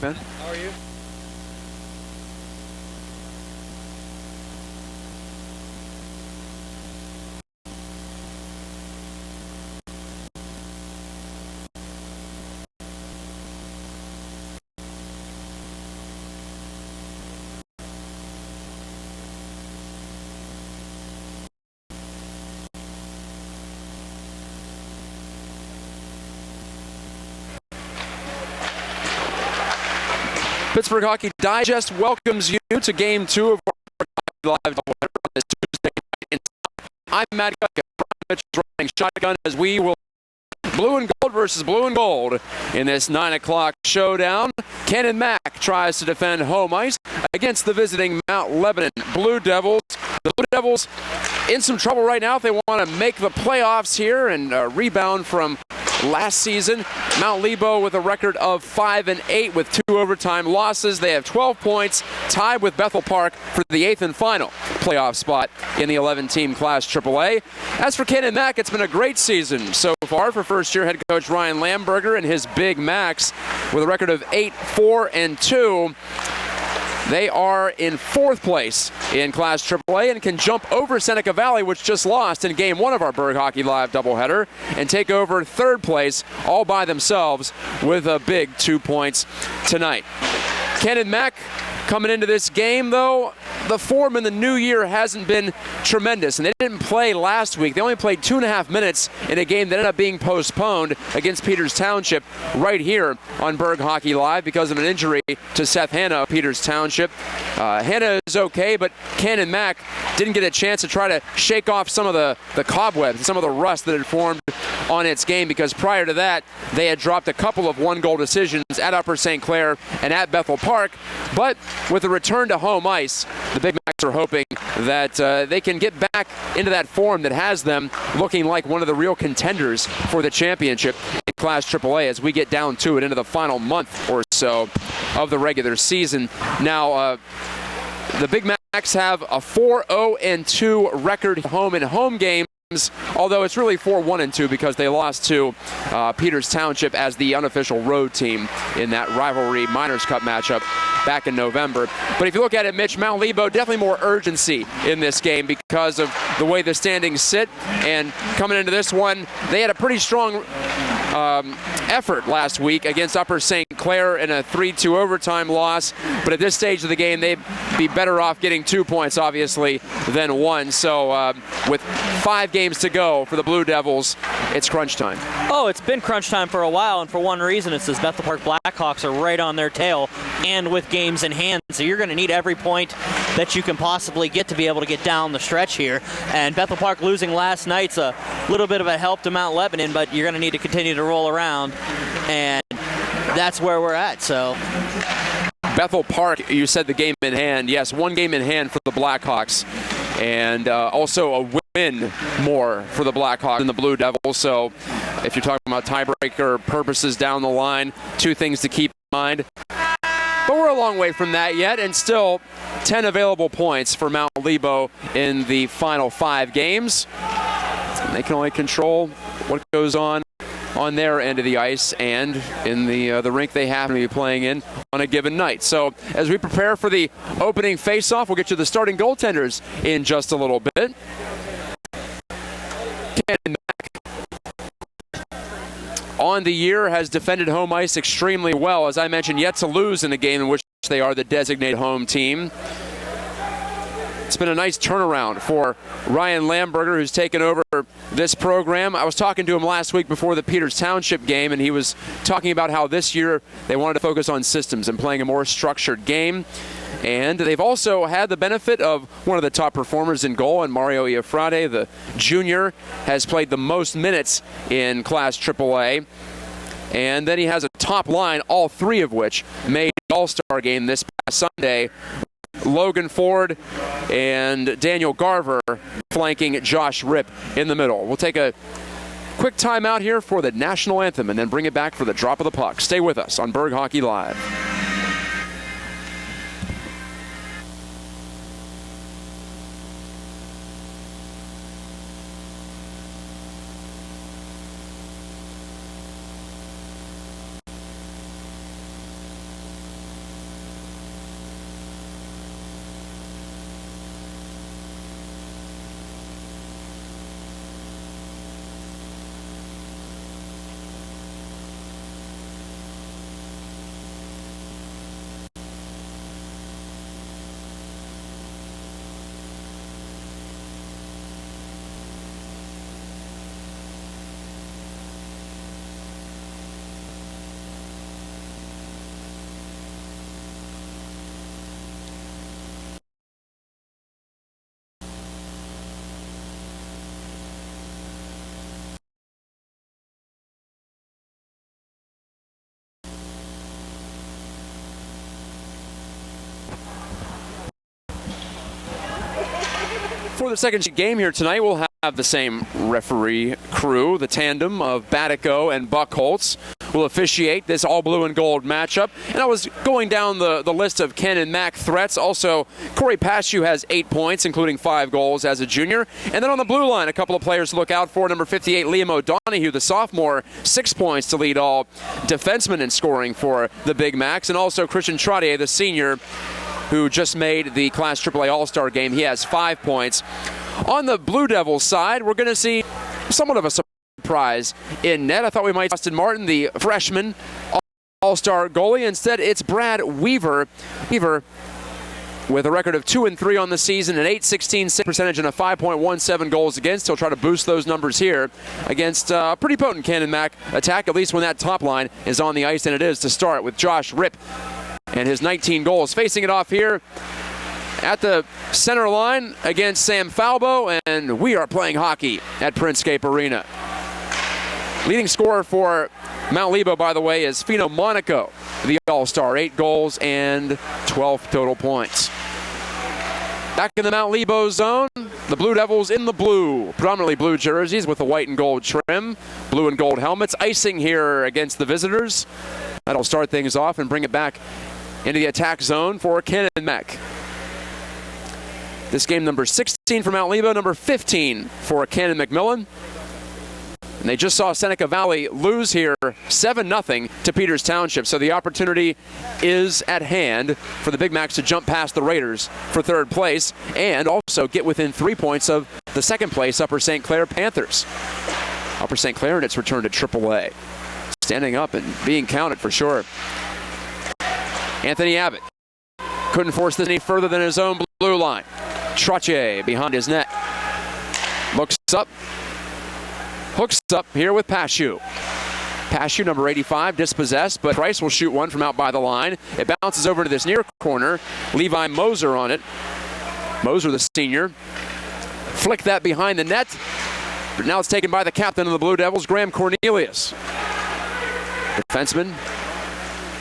man? How are you? Pittsburgh Hockey Digest welcomes you to Game 2 of our Live doubleheader on this Tuesday night. I'm Matt Gutka. Mitchell's running shotgun as we will blue and gold versus blue and gold in this 9 o'clock showdown. Canon-Mac tries to defend home ice against the visiting Mount Lebanon Blue Devils. The Blue Devils in some trouble right now if they want to make the playoffs here and rebound from last season. Mount Lebo with a record of 5-8 with 2 overtime losses. They have 12 points, tied with Bethel Park for the 8th and final playoff spot in the 11-team Class AAA. As for Canon-Mac, it's been a great season so far for first-year head coach Ryan Lamberger and his Big Macs with a record of 8-4-2. They are in 4th place in Class AAA and can jump over Seneca Valley, which just lost in Game 1 of our Berg Hockey Live doubleheader, and take over 3rd place all by themselves with a big 2 points tonight. Canon-Mac coming into this game, though, the form in the new year hasn't been tremendous, and they didn't play last week. They only played 2.5 minutes in a game that ended up being postponed against Peters Township right here on Berg Hockey Live because of an injury to Seth Hanna of Peters Township. Hanna is okay, but Canon-Mac didn't get a chance to try to shake off some of the cobwebs and some of the rust that had formed on its game because prior to that, they had dropped a couple of one-goal decisions at Upper St. Clair and at Bethel Park. But with a return to home ice, the Big Macs are hoping that they can get back into that form that has them looking like one of the real contenders for the championship in Class AAA as we get down to it into the final month or so of the regular season. Now, the Big Macs have a 4-0-2 record home in home games, although it's really 4-1-2 because they lost to Peters Township as the unofficial road team in that rivalry Miners Cup matchup back in November. But if you look at it, Mitch, Mount Lebo definitely more urgency in this game because of the way the standings sit. And coming into this one, they had a pretty strong effort last week against Upper St. Clair in a 3-2 overtime loss. But at this stage of the game, they'd be better off getting 2 points, obviously, than 1. So with 5 games to go for the Blue Devils, it's crunch time. Oh, it's been crunch time for a while, and for one reason, it's this Bethel Park Blackhawks are right on their tail and with games in hand. So you're going to need every point that you can possibly get to be able to get down the stretch here. And Bethel Park losing last night's a little bit of a help to Mount Lebanon, but you're going to need to continue to roll around, and that's where we're at. So Bethel Park, you said the game in hand. Yes, 1 game in hand for the Blackhawks, and also a win more for the Blackhawks than the Blue Devils. So if you're talking about tiebreaker purposes down the line, 2 things to keep in mind. But we're a long way from that yet, and still 10 available points for Mount Lebo in the final 5 games. They can only control what goes on their end of the ice and in the rink they happen to be playing in on a given night. So as we prepare for the opening face-off, we'll get you the starting goaltenders in just a little bit. On the year has defended home ice extremely well. As I mentioned, yet to lose in a game in which they are the designated home team. It's been a nice turnaround for Ryan Lamberger, who's taken over this program. I was talking to him last week before the Peters Township game, and he was talking about how this year they wanted to focus on systems and playing a more structured game. And they've also had the benefit of one of the top performers in goal, and Mario Iafrate, the junior, has played the most minutes in Class AAA. And then he has a top line, all 3 of which made the All-Star game this past Sunday. Logan Ford and Daniel Garver flanking Josh Ripp in the middle. We'll take a quick timeout here for the national anthem and then bring it back for the drop of the puck. Stay with us on Berg Hockey Live. For the second game here tonight, we'll have the same referee crew. The tandem of Batico and Buckholtz will officiate this all blue and gold matchup. And I was going down the list of Ken and Mac threats. Also, Corey Pashew has 8 points, including 5 goals as a junior. And then on the blue line, a couple of players to look out for. Number 58, Liam O'Donohue, the sophomore, 6 points to lead all defensemen in scoring for the Big Macs. And also Christian Trottier, the senior, who just made the Class AAA All-Star game. He has 5 points. On the Blue Devils side, we're going to see somewhat of a surprise in net. I thought we might see Austin Martin, the freshman All-Star goalie. Instead, it's Brad Weaver. With a record of 2-3 on the season, an .816 percentage and a 5.17 goals against. He'll try to boost those numbers here against a pretty potent Canon-Mac attack, at least when that top line is on the ice, and it is to start with Josh Ripp and his 19 goals. Facing it off here at the center line against Sam Falbo, and we are playing hockey at Princecape Arena. Leading scorer for Mount Lebo, by the way, is Fino Monaco, the All-Star, 8 goals and 12 total points. Back in the Mount Lebo zone, the Blue Devils in the blue, predominantly blue jerseys with the white and gold trim, blue and gold helmets. Icing here against the visitors. That'll start things off and bring it back into the attack zone for Canon-Mac. This game number 16 for Mount Lebo, number 15 for Canon-McMillan. And they just saw Seneca Valley lose here 7-0 to Peters Township. So the opportunity is at hand for the Big Macs to jump past the Raiders for third place and also get within 3 points of the second place Upper St. Clair Panthers. Upper St. Clair in its return to AAA. Standing up and being counted for sure. Anthony Abbott couldn't force this any further than his own blue line. Trottier behind his net. Looks up. Hooks up here with Pashew. Pashew, number 85, dispossessed, but Price will shoot one from out by the line. It bounces over to this near corner. Levi Moser on it. Moser, the senior. Flick that behind the net. But now it's taken by the captain of the Blue Devils, Graham Cornelius. Defenseman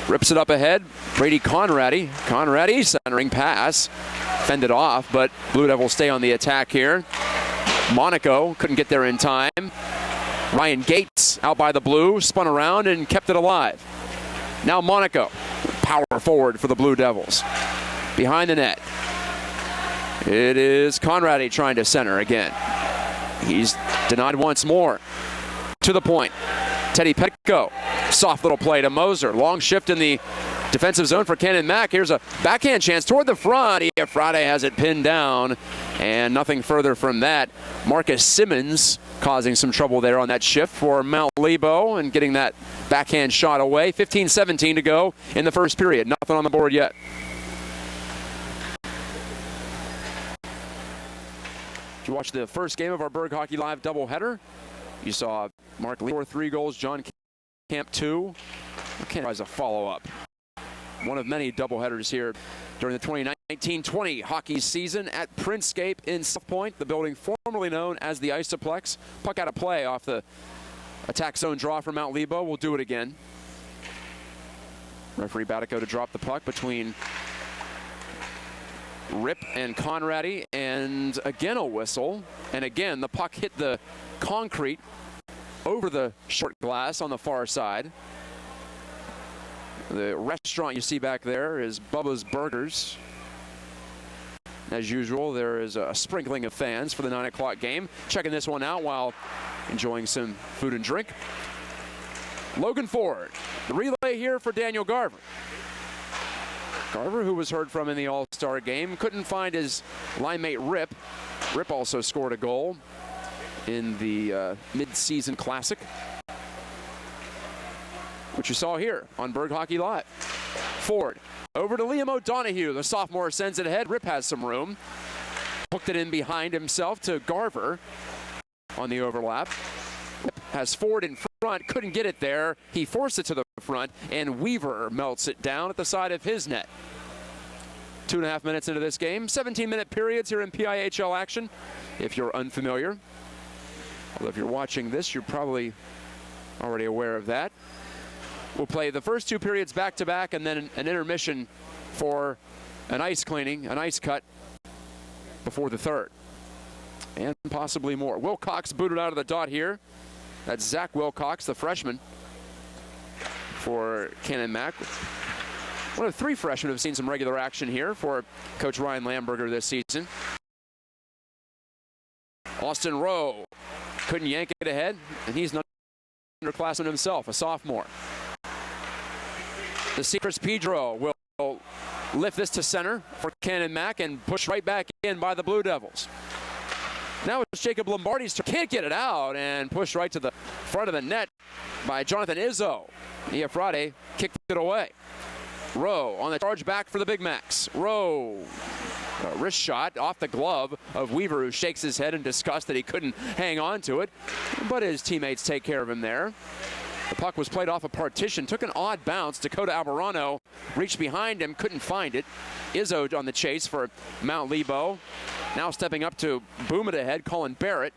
rips it up ahead. Brady Conradi. Conradi centering pass. Fended off, but Blue Devils stay on the attack here. Monaco couldn't get there in time. Ryan Gates out by the blue, spun around and kept it alive. Now Monaco, power forward for the Blue Devils. Behind the net. It is Conradi trying to center again. He's denied once more. To the point. Teddy Petco. Soft little play to Moser. Long shift in the defensive zone for Canon-Mac. Here's a backhand chance toward the front. Friday has it pinned down, and nothing further from that. Marcus Simmons causing some trouble there on that shift for Mount Lebo and getting that backhand shot away. 15-17 to go in the first period. Nothing on the board yet. Did you watch the first game of our Berg Hockey Live doubleheader? You saw Mark Lee 3 goals, John Camp 2. Can't try as a follow-up. One of many doubleheaders here during the 2019-20 hockey season at Princecape in South Point, the building formerly known as the Isoplex. Puck out of play off the attack zone draw for Mount Lebo. We'll do it again. Referee Batico to drop the puck between Rip and Conradi, and again a whistle. And again, the puck hit the concrete over the short glass on the far side. The restaurant you see back there is Bubba's Burgers. As usual, there is a sprinkling of fans for the 9 o'clock game. Checking this one out while enjoying some food and drink. Logan Ford, the relay here for Daniel Garver. Garver, who was heard from in the All-Star game, couldn't find his line mate Rip. Rip also scored a goal in the mid-season classic, which you saw here on Berg Hockey Live. Ford over to Liam O'Donohue. The sophomore sends it ahead. Rip has some room. Hooked it in behind himself to Garver on the overlap. Rip has Ford in front. Couldn't get it there. He forced it to the front, and Weaver melts it down at the side of his net. 2.5 minutes into this game. 17-minute periods here in PIHL action, if you're unfamiliar. Although if you're watching this, you're probably already aware of that. We'll play the first 2 periods back-to-back and then an intermission for an ice cleaning, an ice cut before the third. and possibly more. Wilcox booted out of the dot here. That's Zach Wilcox, the freshman for Canon-Mac. One of 3 freshmen who have seen some regular action here for Coach Ryan Lamberger this season. Austin Rowe couldn't yank it ahead, and he's an underclassman himself, a sophomore. The Chris Pedro will lift this to center for Canon-Mac and push right back in by the Blue Devils. Now it's Jacob Lombardi's turn. Can't get it out and pushed right to the front of the net by Jonathan Izzo. Iafrate kicked it away. Rowe on the charge back for the Big Macs. Rowe, a wrist shot off the glove of Weaver, who shakes his head in disgust that he couldn't hang on to it, but his teammates take care of him there. The puck was played off a partition, took an odd bounce. Dakota Alvarado reached behind him, couldn't find it. Izzo on the chase for Mount Lebo. Now stepping up to boom it ahead, Colin Barrett.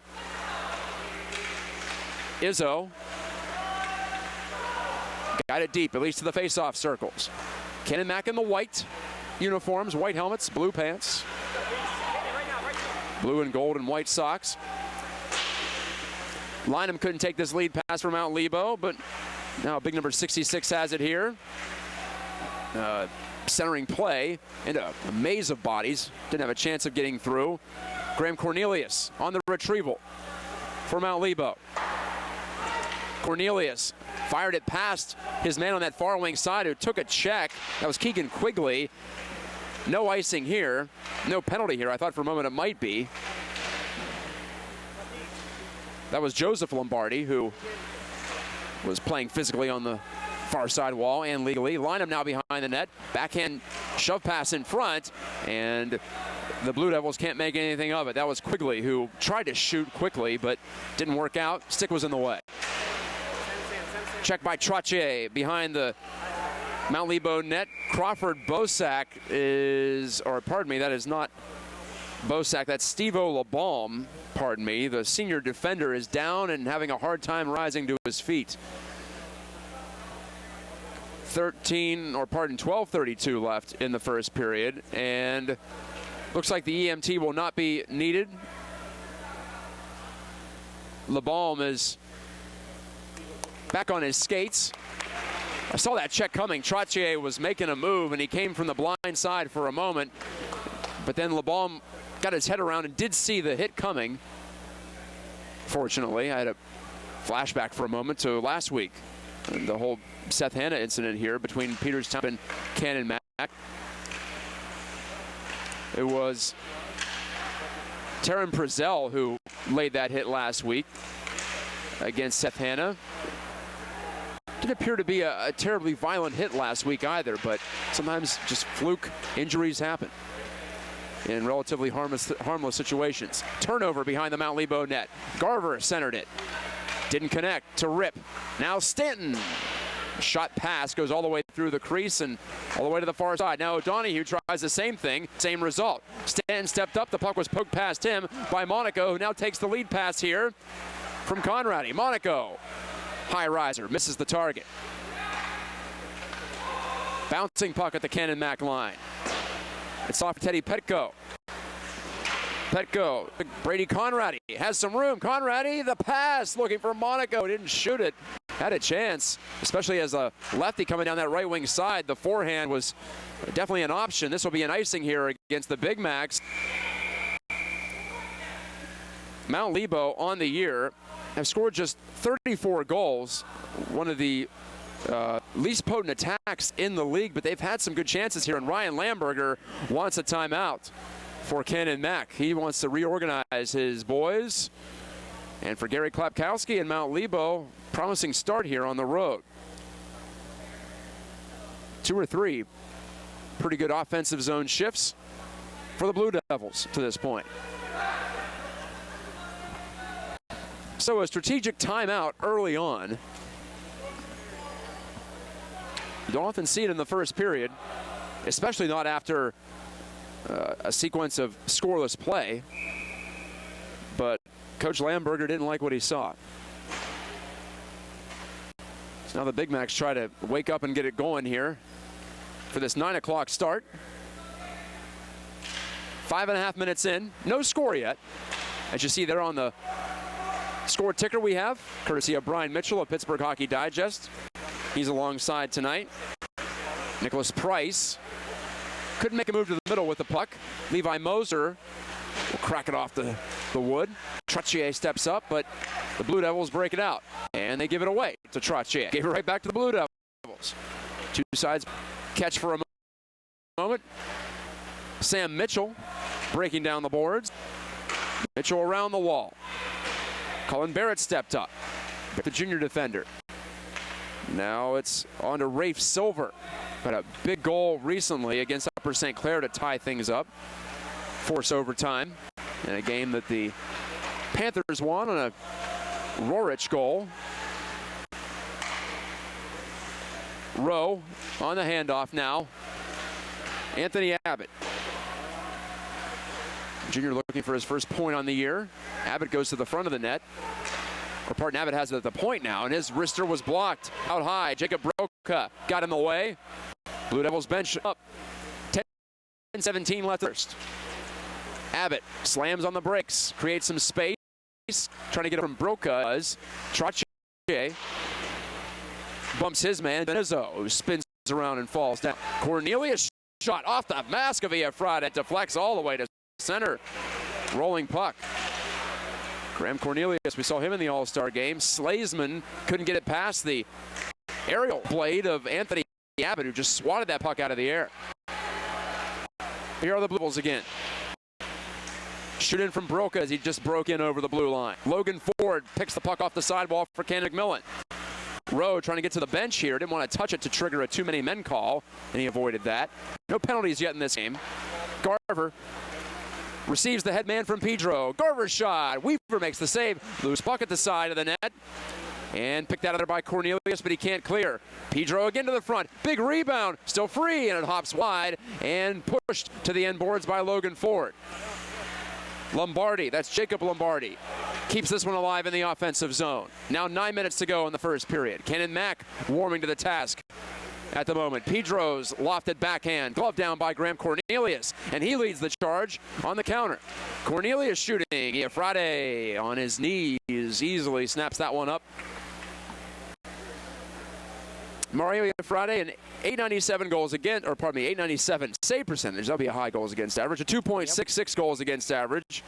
Izzo got it deep, at least to the face-off circles. Canon-Mac in the white uniforms, white helmets, blue pants, blue and gold and white socks. Lynham couldn't take this lead pass from Mount Lebo, but now big number 66 has it here. Centering play into a maze of bodies. Didn't have a chance of getting through. Graham Cornelius on the retrieval for Mount Lebo. Cornelius fired it past his man on that far wing side who took a check. That was Keegan Quigley. No icing here. No penalty here. I thought for a moment it might be. That was Joseph Lombardi, who was playing physically on the far side wall and legally. Lynham now behind the net. Backhand shove pass in front, and the Blue Devils can't make anything of it. That was Quigley, who tried to shoot quickly, but didn't work out. Stick was in the way. Check by Trottier behind the Mount Lebo net. Crawford Bosack is, or pardon me, that is not Bosack, that's Steve-O LeBalm, pardon me. The senior defender is down and having a hard time rising to his feet. 12:32 left in the first period, and looks like the EMT will not be needed. LeBalm is back on his skates. I saw that check coming. Trottier was making a move, and he came from the blind side for a moment, but then LeBalm got his head around and did see the hit coming. Fortunately, I had a flashback for a moment to last week, and the whole Seth Hanna incident here between Peters Township and Canon-Mac. It was Taryn Prezell who laid that hit last week against Seth Hanna. Didn't appear to be a terribly violent hit last week either, but sometimes just fluke injuries happen in relatively harmless situations. Turnover behind the Mount Lebo net. Garver centered it. Didn't connect to Rip. Now Stanton. Shot pass goes all the way through the crease and all the way to the far side. Now O'Donohue tries the same thing, same result. Stanton stepped up. The puck was poked past him by Monaco, who now takes the lead pass here from Conradi. Monaco, high riser, misses the target. Bouncing puck at the Canon-Mac line. It's off Teddy Petko. Petko, Brady Conradi has some room. Conradi, the pass, looking for Monaco, didn't shoot it. Had a chance, especially as a lefty coming down that right wing side. The forehand was definitely an option. This will be an icing here against the Big Macs. Mount Lebo on the year have scored just 34 goals, one of the least potent attacks in the league, but they've had some good chances here, and Ryan Lamberger wants a timeout for Canon-Mac. He wants to reorganize his boys. And for Gary Klapkowski and Mount Lebo, promising start here on the road. 2 or 3 pretty good offensive zone shifts for the Blue Devils to this point. So a strategic timeout early on. You don't often see it in the first period, especially not after a sequence of scoreless play. But Coach Lamberger didn't like what he saw. So now the Big Macs try to wake up and get it going here for this 9 o'clock start. 5.5 minutes in, no score yet. As you see there on the score ticker we have, courtesy of Brian Mitchell of Pittsburgh Hockey Digest. He's alongside tonight. Nicholas Price couldn't make a move to the middle with the puck. Levi Moser will crack it off the wood. Trottier steps up, but the Blue Devils break it out, and they give it away to Trottier. Gave it right back to the Blue Devils. Two sides catch for a moment. Sam Mitchell breaking down the boards. Mitchell around the wall. Colin Barrett stepped up, the junior defender. Now it's on to Rafe Silver. Got a big goal recently against Upper St. Clair to tie things up. Force overtime in a game that the Panthers won on a Rorich goal. Rowe on the handoff now. Anthony Abbott. Junior looking for his first point on the year. Abbott goes to the front of the net. Or pardon, Abbott has it at the point now, and his wrister was blocked out high. Jacob Broca got in the way. Blue Devils bench up. 10-17 left first. Abbott slams on the brakes, creates some space, trying to get it from Broca. Trottier bumps his man, Benizzo, who spins around and falls down. Cornelius shot off the mask of Iafrate, deflects all the way to center. Rolling puck. Graham Cornelius, we saw him in the All-Star game. Slazeman couldn't get it past the aerial blade of Anthony Abbott, who just swatted that puck out of the air. Here are the Blue Devils again. Shoot in from Broca as he just broke in over the blue line. Logan Ford picks the puck off the sidewall for Canon-McMillan. Rowe trying to get to the bench here. Didn't want to touch it to trigger a too many men call, and he avoided that. No penalties yet in this game. Garver receives the head man from Pedro. Garver's shot. Weaver makes the save. Loose puck at the side of the net. And picked out of there by Cornelius, but he can't clear. Pedro again to the front. Big rebound. Still free, and it hops wide and pushed to the end boards by Logan Ford. Lombardi, that's Jacob Lombardi, keeps this one alive in the offensive zone. Now 9 minutes to go in the first period. Cannon Mack warming to the task at the moment. Pedro's lofted backhand, glove down by Graham Cornelius, and he leads the charge on the counter. Cornelius shooting. Iafrate on his knees easily snaps that one up. Mario Iafrate, an 897 goals against, or pardon me, 897 save percentage. That'll be a high goals against average. A 2.66 goals against average.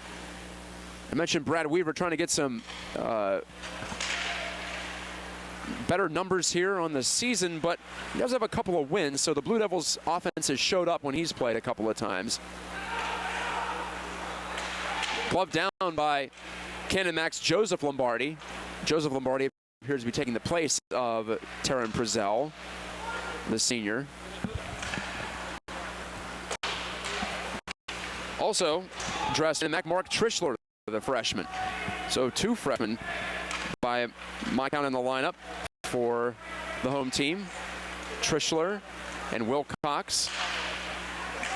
I mentioned Brad Weaver trying to get some better numbers here on the season, but he does have a couple of wins, so the Blue Devils offense has showed up when he's played a couple of times. Glove down by Cannon Mack's Joseph Lombardi. Joseph Lombardi appears to be taking the place of Taran Prezell, the senior. Also dressed in Mark Trischler, the freshman. So two freshmen by my count in the lineup for the home team. Trischler and Will Cox.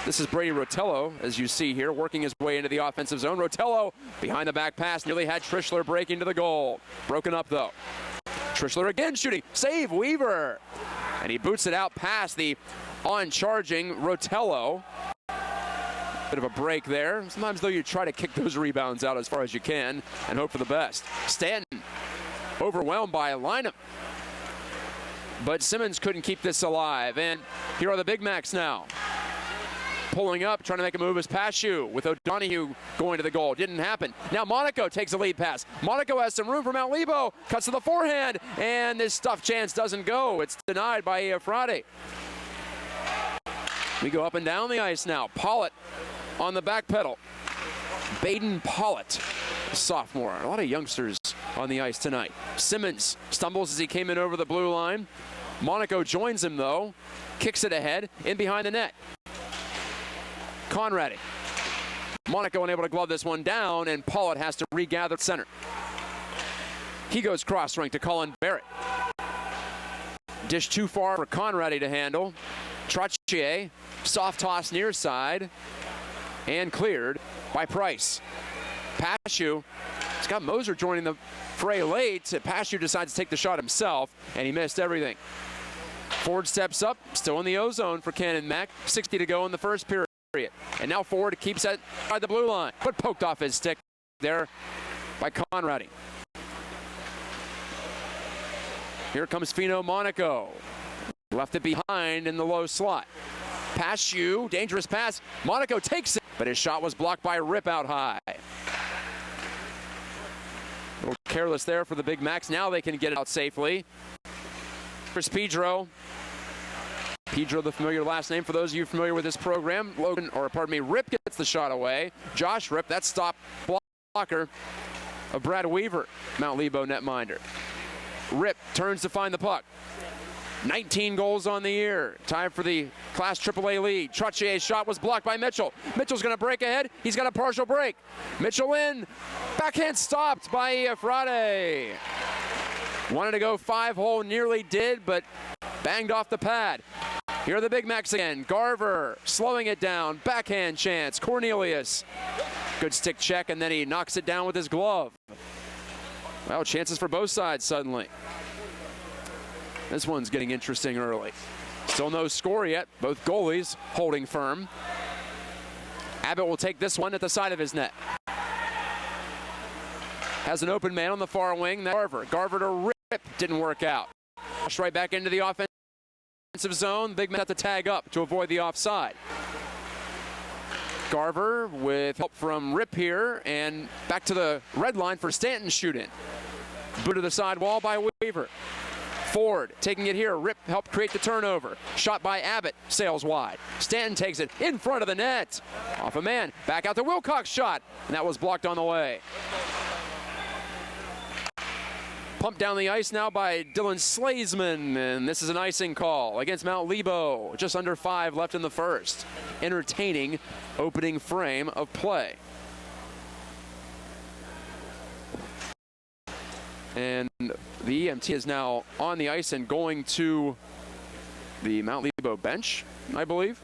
This is Brady Rotello, as you see here, working his way into the offensive zone. Rotello behind the back pass, nearly had Trischler break into the goal. Broken up though. Trischler again shooting, save Weaver. And he boots it out past the on-charging Rotello. Bit of a break there. Sometimes though you try to kick those rebounds out as far as you can and hope for the best. Stanton overwhelmed by a lineup. But Simmons couldn't keep this alive. And here are the Big Macs now. Pulling up, trying to make a move is Pashu with O'Donoghue going to the goal. Didn't happen. Now Monaco takes a lead pass. Monaco has some room for Mount Lebo. Cuts to the forehand, and this stuff chance doesn't go. It's denied by Iafrate. We go up and down the ice now. Pollitt on the back pedal. Baden Pollitt, sophomore. A lot of youngsters on the ice tonight. Simmons stumbles as he came in over the blue line. Monaco joins him though. Kicks it ahead, in behind the net. Conradi. Monaco unable to glove this one down, and Pollitt has to regather center. He goes cross-ring to Colin Barrett. Dish too far for Conradi to handle. Trottier, soft toss near side, and cleared by Price. Pashu, it's got Moser joining the fray late. Pashu decides to take the shot himself, and he missed everything. Ford steps up, still in the O-zone for Cannon Mack. 60 to go in the first period. And now Ford keeps it by the blue line, but poked off his stick there by Conradi. Here comes Fino Monaco. Left it behind in the low slot. Pass you, dangerous pass. Monaco takes it, but his shot was blocked by Rip out high. A little careless there for the Big Macs. Now they can get it out safely. Here's Pedro. Pedro, the familiar last name for those of you familiar with this program. Rip gets the shot away. Josh Rip, that stop blocker of Brad Weaver, Mount Lebo netminder. Rip turns to find the puck. 19 goals on the year. Time for the Class AAA lead. Trottier's shot was blocked by Mitchell. Mitchell's going to break ahead. He's got a partial break. Mitchell in. Backhand stopped by Efrade. Wanted to go 5-hole, nearly did, but banged off the pad. Here are the Big Macs again. Garver slowing it down. Backhand chance. Cornelius. Good stick check, and then he knocks it down with his glove. Well, chances for both sides suddenly. This one's getting interesting early. Still no score yet. Both goalies holding firm. Abbott will take this one at the side of his net. Has an open man on the far wing. Garver. Garver to Rip. Didn't work out. Right back into the offensive zone. Big man have to tag up to avoid the offside. Garver with help from Rip here, and back to the red line for Stanton's shoot-in. Boot to the side wall by Weaver. Ford taking it here. Rip helped create the turnover. Shot by Abbott. Sails wide. Stanton takes it in front of the net. Off a man. Back out to Wilcox shot. And that was blocked on the way. Pumped down the ice now by Dylan Slazeman. And this is an icing call against Mount Lebo. Just under 5 left in the first. Entertaining opening frame of play. And the EMT is now on the ice and going to the Mount Lebo bench, I believe.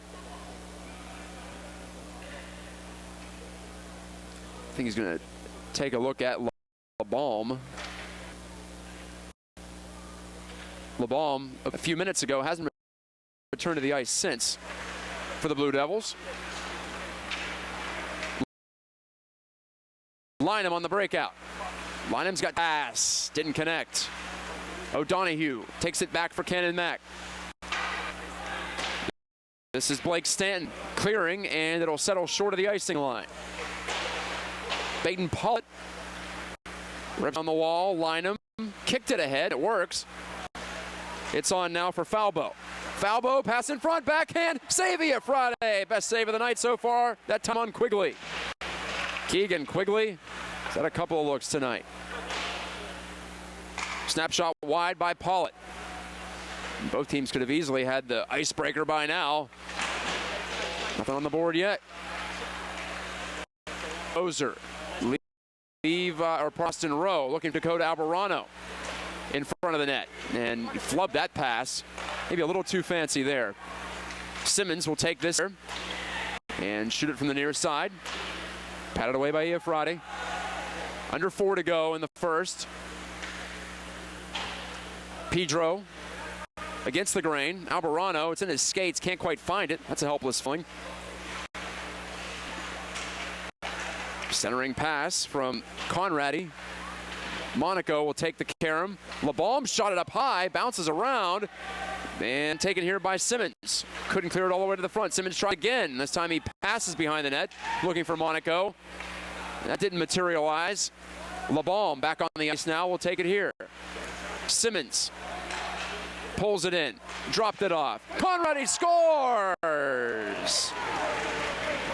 I think he's going to take a look at LeBalm. LeBalm, a few minutes ago, hasn't returned to the ice since for the Blue Devils. Lynham on the breakout. Lynham's got pass, didn't connect. O'Donohue takes it back for Cannon-Mac. This is Blake Stanton clearing, and it'll settle short of the icing line. Baden Pollitt rips on the wall. Lynham kicked it ahead. It works. It's on now for Falbo. Falbo, pass in front, backhand, save Friday. Best save of the night so far, that time on Quigley. Keegan Quigley has had a couple of looks tonight. Snapshot wide by Pollitt. Both teams could have easily had the icebreaker by now. Nothing on the board yet. Ozer, Preston Rowe looking for Dakota Alvarado in front of the net, and flubbed that pass. Maybe a little too fancy there. Simmons will take this and shoot it from the near side. Patted away by Efrade. Under 4 to go in the first. Pedro against the grain. Alvarado, it's in his skates, can't quite find it. That's a helpless fling. Centering pass from Conradi. Monaco will take the carom. LeBalm shot it up high, bounces around, and taken here by Simmons. Couldn't clear it all the way to the front. Simmons tried again. This time he passes behind the net, looking for Monaco. That didn't materialize. LeBalm back on the ice now. We'll take it here. Simmons pulls it in, dropped it off. Conradi scores!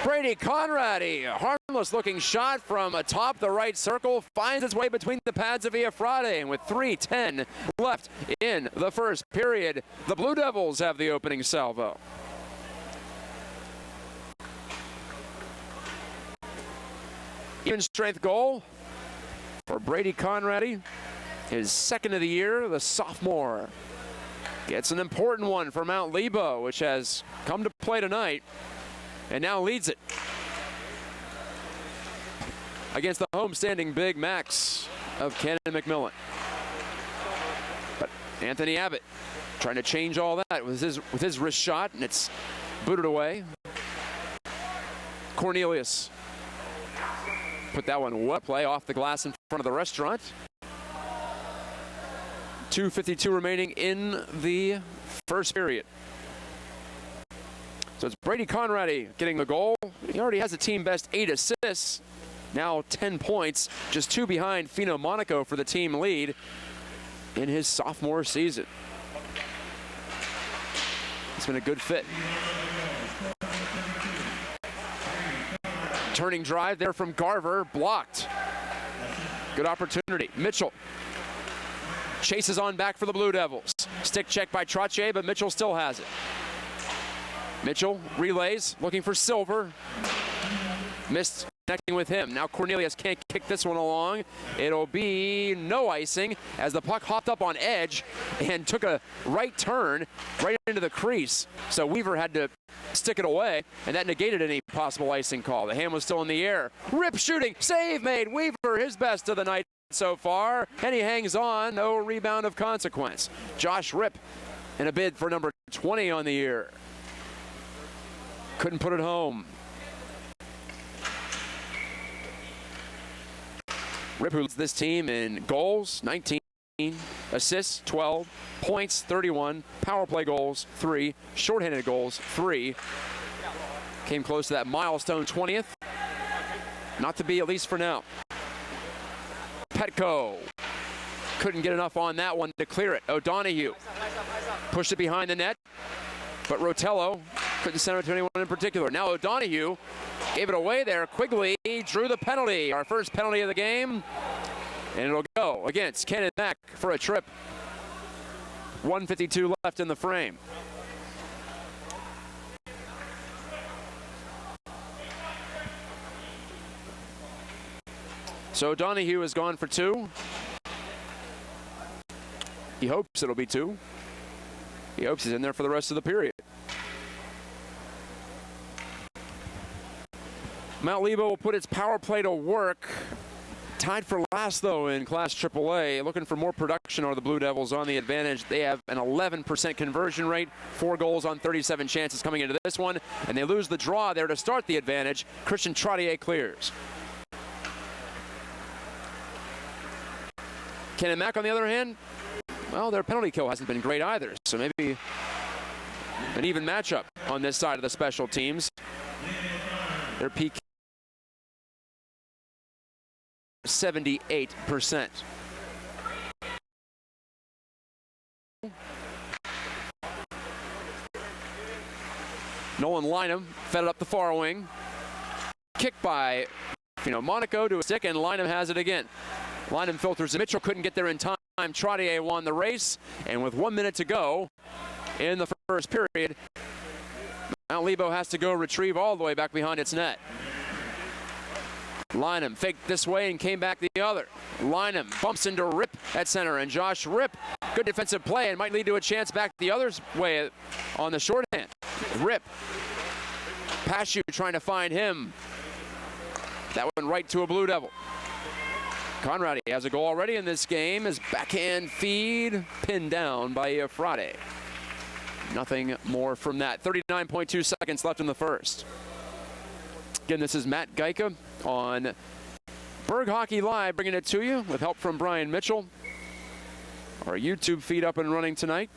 Brady Conradi, a harmless looking shot from atop the right circle, finds its way between the pads of Efrade, and with 3:10 left in the first period, the Blue Devils have the opening salvo. Even strength goal for Brady Conradi, his second of the year, the sophomore. Gets an important one for Mount Lebo, which has come to play tonight and now leads it against the homestanding Big Macs of Canon-McMillan. But Anthony Abbott trying to change all that with his wrist shot, and it's booted away. Cornelius Put that one well play off the glass in front of the restaurant. 2:52 remaining in the first period. So it's Brady Conradi getting the goal. He already has a team best 8 assists. Now 10 points, just 2 behind Fino Monaco for the team lead in his sophomore season. It's been a good fit. Turning drive there from Garver, blocked. Good opportunity. Mitchell chases on back for the Blue Devils. Stick check by Trottier, but Mitchell still has it. Mitchell relays, looking for Silver. Missed connecting with him. Now Cornelius can't kick this one along. It'll be no icing as the puck hopped up on edge and took a right turn right into the crease. So Weaver had to stick it away, and that negated any possible icing call. The hand was still in the air. Rip shooting, save made. Weaver, his best of the night so far, and he hangs on. No rebound of consequence. Josh Rip in a bid for number 20 on the year. Couldn't put it home. Rip, who leads this team in goals, 19, assists, 12, points, 31, power play goals, 3, shorthanded goals, 3. Came close to that milestone 20th. Not to be, at least for now. Petco couldn't get enough on that one to clear it. O'Donoghue pushed it behind the net, but Rotello couldn't send it to anyone in particular. Now O'Donoghue gave it away there. Quigley drew the penalty, our first penalty of the game, and it'll go against Canon-Mac for a trip. 1:52 left in the frame. So O'Donoghue has gone for 2. He hopes it'll be 2. He hopes he's in there for the rest of the period. Mount Lebo will put its power play to work. Tied for last, though, in Class AAA. Looking for more production are the Blue Devils on the advantage. They have an 11% conversion rate, 4 goals on 37 chances coming into this one, and they lose the draw there to start the advantage. Christian Trottier clears. Canon-Mac, on the other hand, well, their penalty kill hasn't been great either, so maybe an even matchup on this side of the special teams. Their PK 78%. Nolan Lynham fed it up the far wing. Kick by Monaco to a stick, and Lynham has it again. Lynham filters it. Mitchell couldn't get there in time. Trottier won the race, and with 1 minute to go in the first period, Mount Lebo has to go retrieve all the way back behind its net. Lynham faked this way and came back the other. Lynham bumps into Rip at center, and Josh Rip, good defensive play, and might lead to a chance back the other way on the shorthand. Rip, Pashu trying to find him. That went right to a Blue Devil. Conradi has a goal already in this game. His backhand feed pinned down by Efrade. Nothing more from that. 39.2 seconds left in the first. Again, this is Matt Geika on Berg Hockey Live, bringing it to you with help from Brian Mitchell. Our YouTube feed up and running tonight.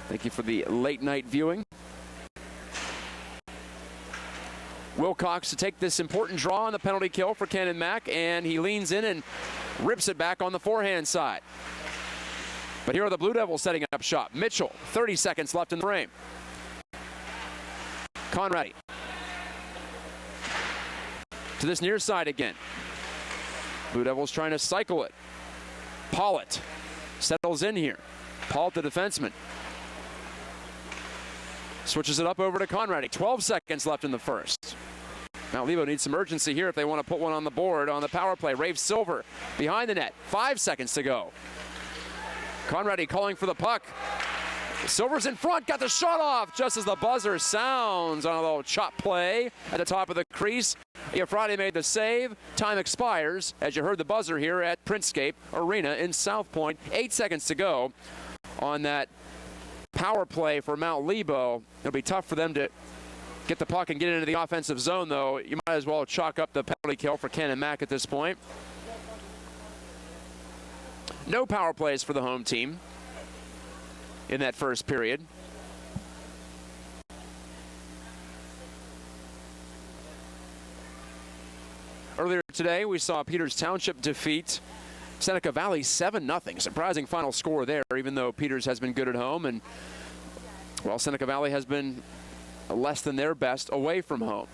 Thank you for the late night viewing. Wilcox to take this important draw on the penalty kill for Canon-Mac, and he leans in and rips it back on the forehand side. But here are the Blue Devils setting up shop. Mitchell, 30 seconds left in the frame. Conradi to this near side again. Blue Devils trying to cycle it. Pollitt settles in here. Pollitt, the defenseman, switches it up over to Conradi. 12 seconds left in the first. Mount Lebo needs some urgency here if they want to put one on the board on the power play. Rafe Silver behind the net. 5 seconds to go. Conradi calling for the puck. Silver's in front, got the shot off just as the buzzer sounds on a little chop play at the top of the crease. Efrade made the save. Time expires as you heard the buzzer here at Princescape Arena in South Point. 8 seconds to go on that power play for Mount Lebo. It'll be tough for them to get the puck and get into the offensive zone, though, you might as well chalk up the penalty kill for Canon-Mac at this point. No power plays for the home team in that first period. Earlier today, we saw Peters Township defeat Seneca Valley 7-0. Surprising final score there, even though Peters has been good at home, and, well, Seneca Valley has been less than their best away from home.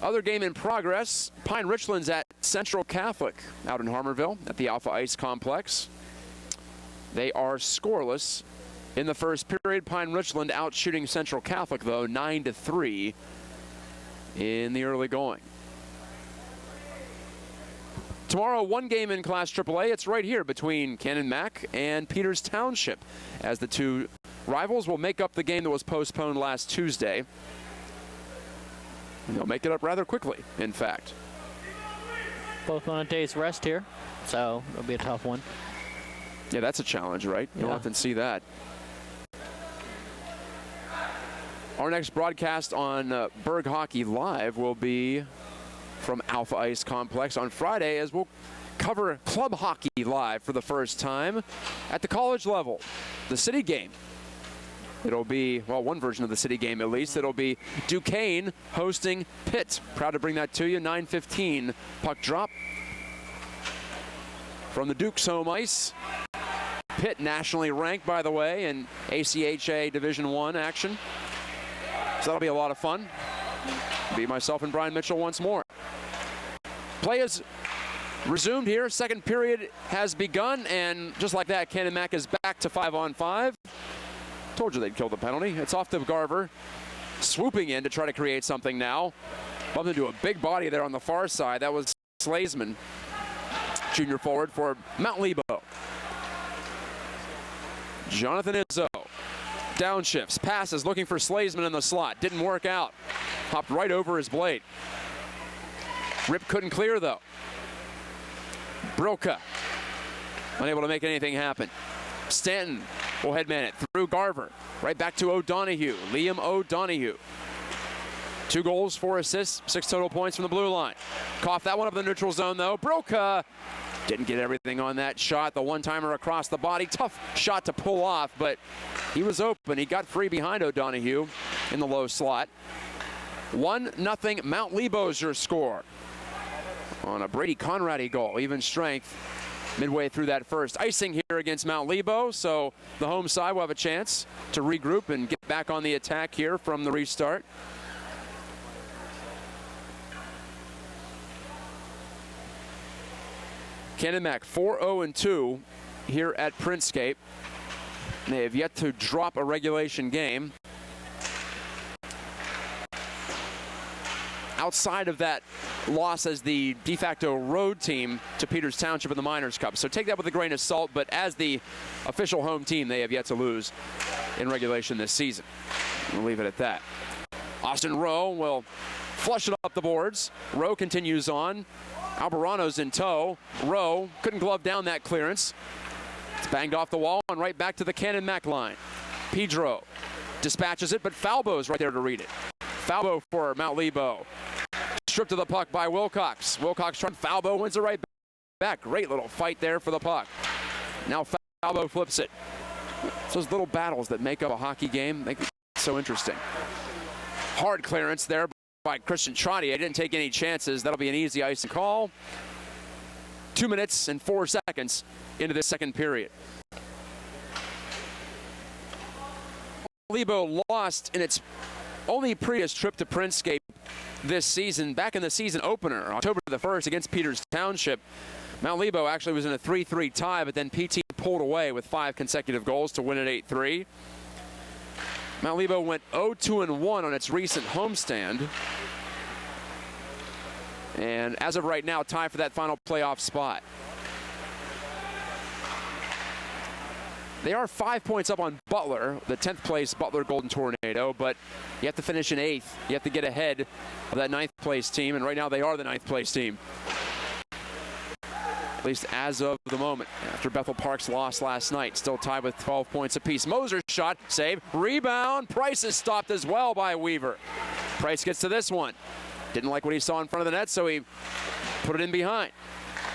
Other game in progress, Pine Richlands at Central Catholic out in Harmarville at the Alpha Ice Complex. They are scoreless in the first period. Pine Richland out shooting Central Catholic, though, 9-3 in the early going. Tomorrow, one game in Class AAA. It's right here between Canon-Mac and Peters Township, as the two rivals will make up the game that was postponed last Tuesday. And they'll make it up rather quickly, in fact. Both on a day's rest here, so it'll be a tough one. Yeah, that's a challenge, right? You don't often see that. Our next broadcast on Berg Hockey Live will be from Alpha Ice Complex on Friday, as we'll cover club hockey live for the first time at the college level, the city game. It'll be, well, one version of the city game at least. It'll be Duquesne hosting Pitt. Proud to bring that to you. 9:15 puck drop from the Duke's home ice. Pitt nationally ranked, by the way, in ACHA Division I action. So that'll be a lot of fun. Be myself and Brian Mitchell once more. Play is resumed here. Second period has begun, and just like that, Canon-Mac is back to 5-on-5. Told you they'd kill the penalty. It's off to Garver, swooping in to try to create something now. Bumped into a big body there on the far side. That was Slazeman, junior forward for Mount Lebo. Jonathan Izzo downshifts, passes, looking for Slazeman in the slot. Didn't work out. Hopped right over his blade. Rip couldn't clear, though. Brilka unable to make anything happen. Stanton will headman it through Garver. Right back to O'Donohue. Liam O'Donohue. 2 goals, 4 assists, 6 total points from the blue line. Coughed that one up in the neutral zone, though. Brilka didn't get everything on that shot. The one-timer across the body. Tough shot to pull off, but he was open. He got free behind O'Donohue in the low slot. 1-0 Mount Lebo's your score on a Brady Conradi goal. Even strength midway through that first. Icing here against Mount Lebo, so the home side will have a chance to regroup and get back on the attack here from the restart. Canon-Mac 4-0-2 here at Princescape. They have yet to drop a regulation game. Outside of that loss as the de facto road team to Peters Township in the Miners Cup. So take that with a grain of salt, but as the official home team, they have yet to lose in regulation this season. We'll leave it at that. Austin Rowe will flush it up the boards. Rowe continues on. Albarano's in tow. Rowe couldn't glove down that clearance. It's banged off the wall and right back to the Canon-Mac line. Pedro dispatches it, but Falbo's right there to read it. Falbo for Mount Lebo. Stripped to the puck by Wilcox. Wilcox trying. Falbo wins it right back. Great little fight there for the puck. Now Falbo flips it. It's those little battles that make up a hockey game. Make it so interesting. Hard clearance there by Christian Trottier. Didn't take any chances. That'll be an easy icing call. 2 minutes and 4 seconds into the second period. Lebo lost in its only previous trip to Princescape this season. Back in the season opener, October the 1st against Peters Township. Mount Lebo actually was in a 3-3 tie, but then PT pulled away with 5 consecutive goals to win it 8-3. Mount Lebo went 0-2-1 on its recent homestand. And as of right now, tied for that final playoff spot. They are 5 points up on Butler, the 10th place Butler Golden Tornado, but you have to finish in 8th. You have to get ahead of that 9th place team, and right now they are the 9th place team. at least as of the moment, after Bethel Park's loss last night. Still tied with 12 points apiece. Moser's shot, save, rebound. Price is stopped as well by Weaver. Price gets to this one. Didn't like what he saw in front of the net, so he put it in behind.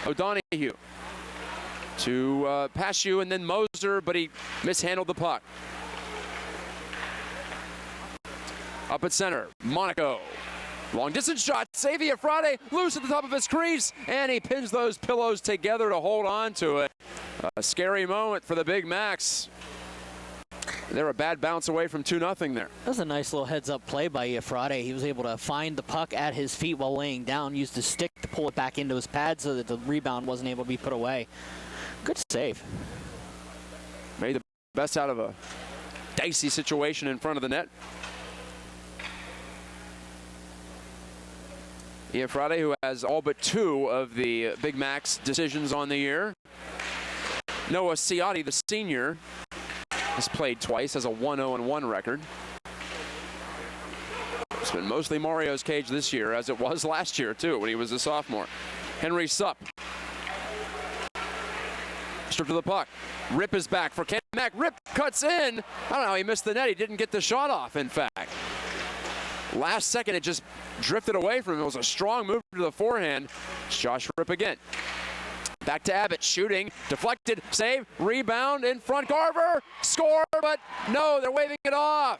O'Donohue to Pashew and then Moser, but he mishandled the puck. Up at center, Monaco. Long distance shot, Savia Frade loose at the top of his crease, and he pins those pillows together to hold on to it. A scary moment for the Big Macs. They're a bad bounce away from 2-0 there. That was a nice little heads-up play by Frade. He was able to find the puck at his feet while laying down, used his stick to pull it back into his pad so that the rebound wasn't able to be put away. Good save. Made the best out of a dicey situation in front of the net. Frade, who has all but 2 of the Big Macs decisions on the year. Noah Ciotti, the senior, has played twice, has a 1-0-1 record. It's been mostly Mario's cage this year, as it was last year, too, when he was a sophomore. Henry Supp. Strip to the puck. Rip is back for Ken Mack. Rip cuts in. I don't know how he missed the net. He didn't get the shot off, in fact. Last second, it just drifted away from him. It was a strong move to the forehand. It's Josh Rip again. Back to Abbott, shooting, deflected, save, rebound, in front, Garver, score, but no, they're waving it off.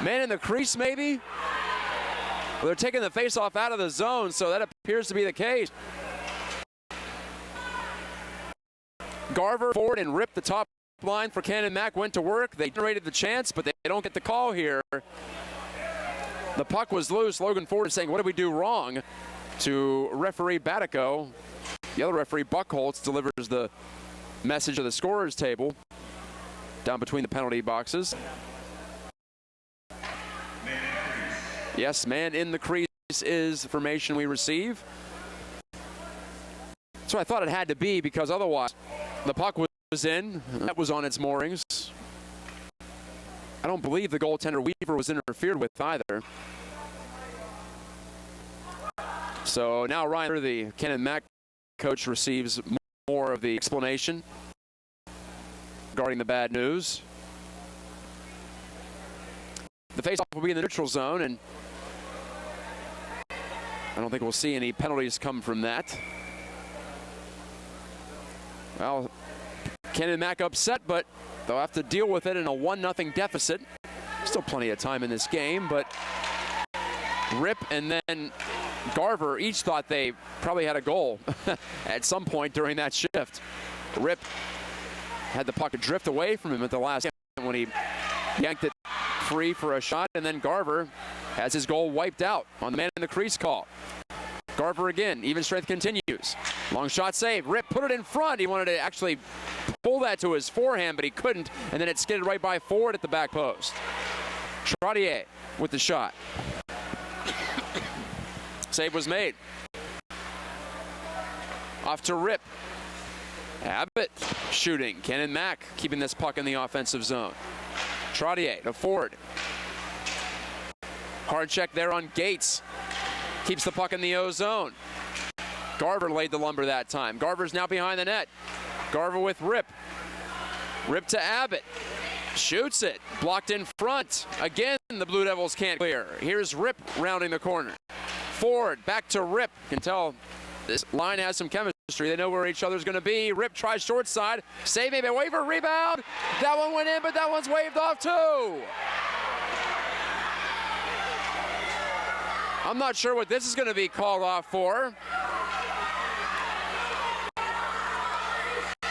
Man in the crease, maybe? Well, they're taking the face-off out of the zone, so that appears to be the case. Garver forward and Rip the top line for Canon-Mac went to work. They generated the chance, but they don't get the call here. The puck was loose. Logan Ford is saying, what did we do wrong? To referee Batico. The other referee, Buckholtz, delivers the message to the scorer's table down between the penalty boxes. Yes, man in the crease is the formation we receive. So I thought it had to be, because otherwise the puck was in. That was on its moorings. I don't believe the goaltender Weaver was interfered with either. So now Ryan, the Canon-Mac coach, receives more of the explanation regarding the bad news. The faceoff will be in the neutral zone, and I don't think we'll see any penalties come from that. Well, Canon-Mac upset, but they'll have to deal with it in a 1-0 deficit. Still plenty of time in this game, but Rip and then Garver each thought they probably had a goal at some point during that shift. Rip had the puck drift away from him at the last second when he yanked it free for a shot, and then Garver has his goal wiped out on the man in the crease call. Garver again, even strength continues. Long shot save. Rip put it in front. He wanted to actually pull that to his forehand, but he couldn't, and then it skidded right by Ford at the back post. Trottier with the shot. Save was made. Off to Rip. Abbott shooting. Canon-Mac keeping this puck in the offensive zone. Trottier to Ford. Hard check there on Gates. Keeps the puck in the O zone. Garver laid the lumber that time. Garver's now behind the net. Garver with Rip. Rip to Abbott. Shoots it. Blocked in front. Again, the Blue Devils can't clear. Here's Rip rounding the corner. Ford back to Rip. You can tell this line has some chemistry. They know where each other's going to be. Rip tries short side. Save maybe. Waiver. Rebound. That one went in, but that one's waved off too. I'm not sure what this is going to be called off for.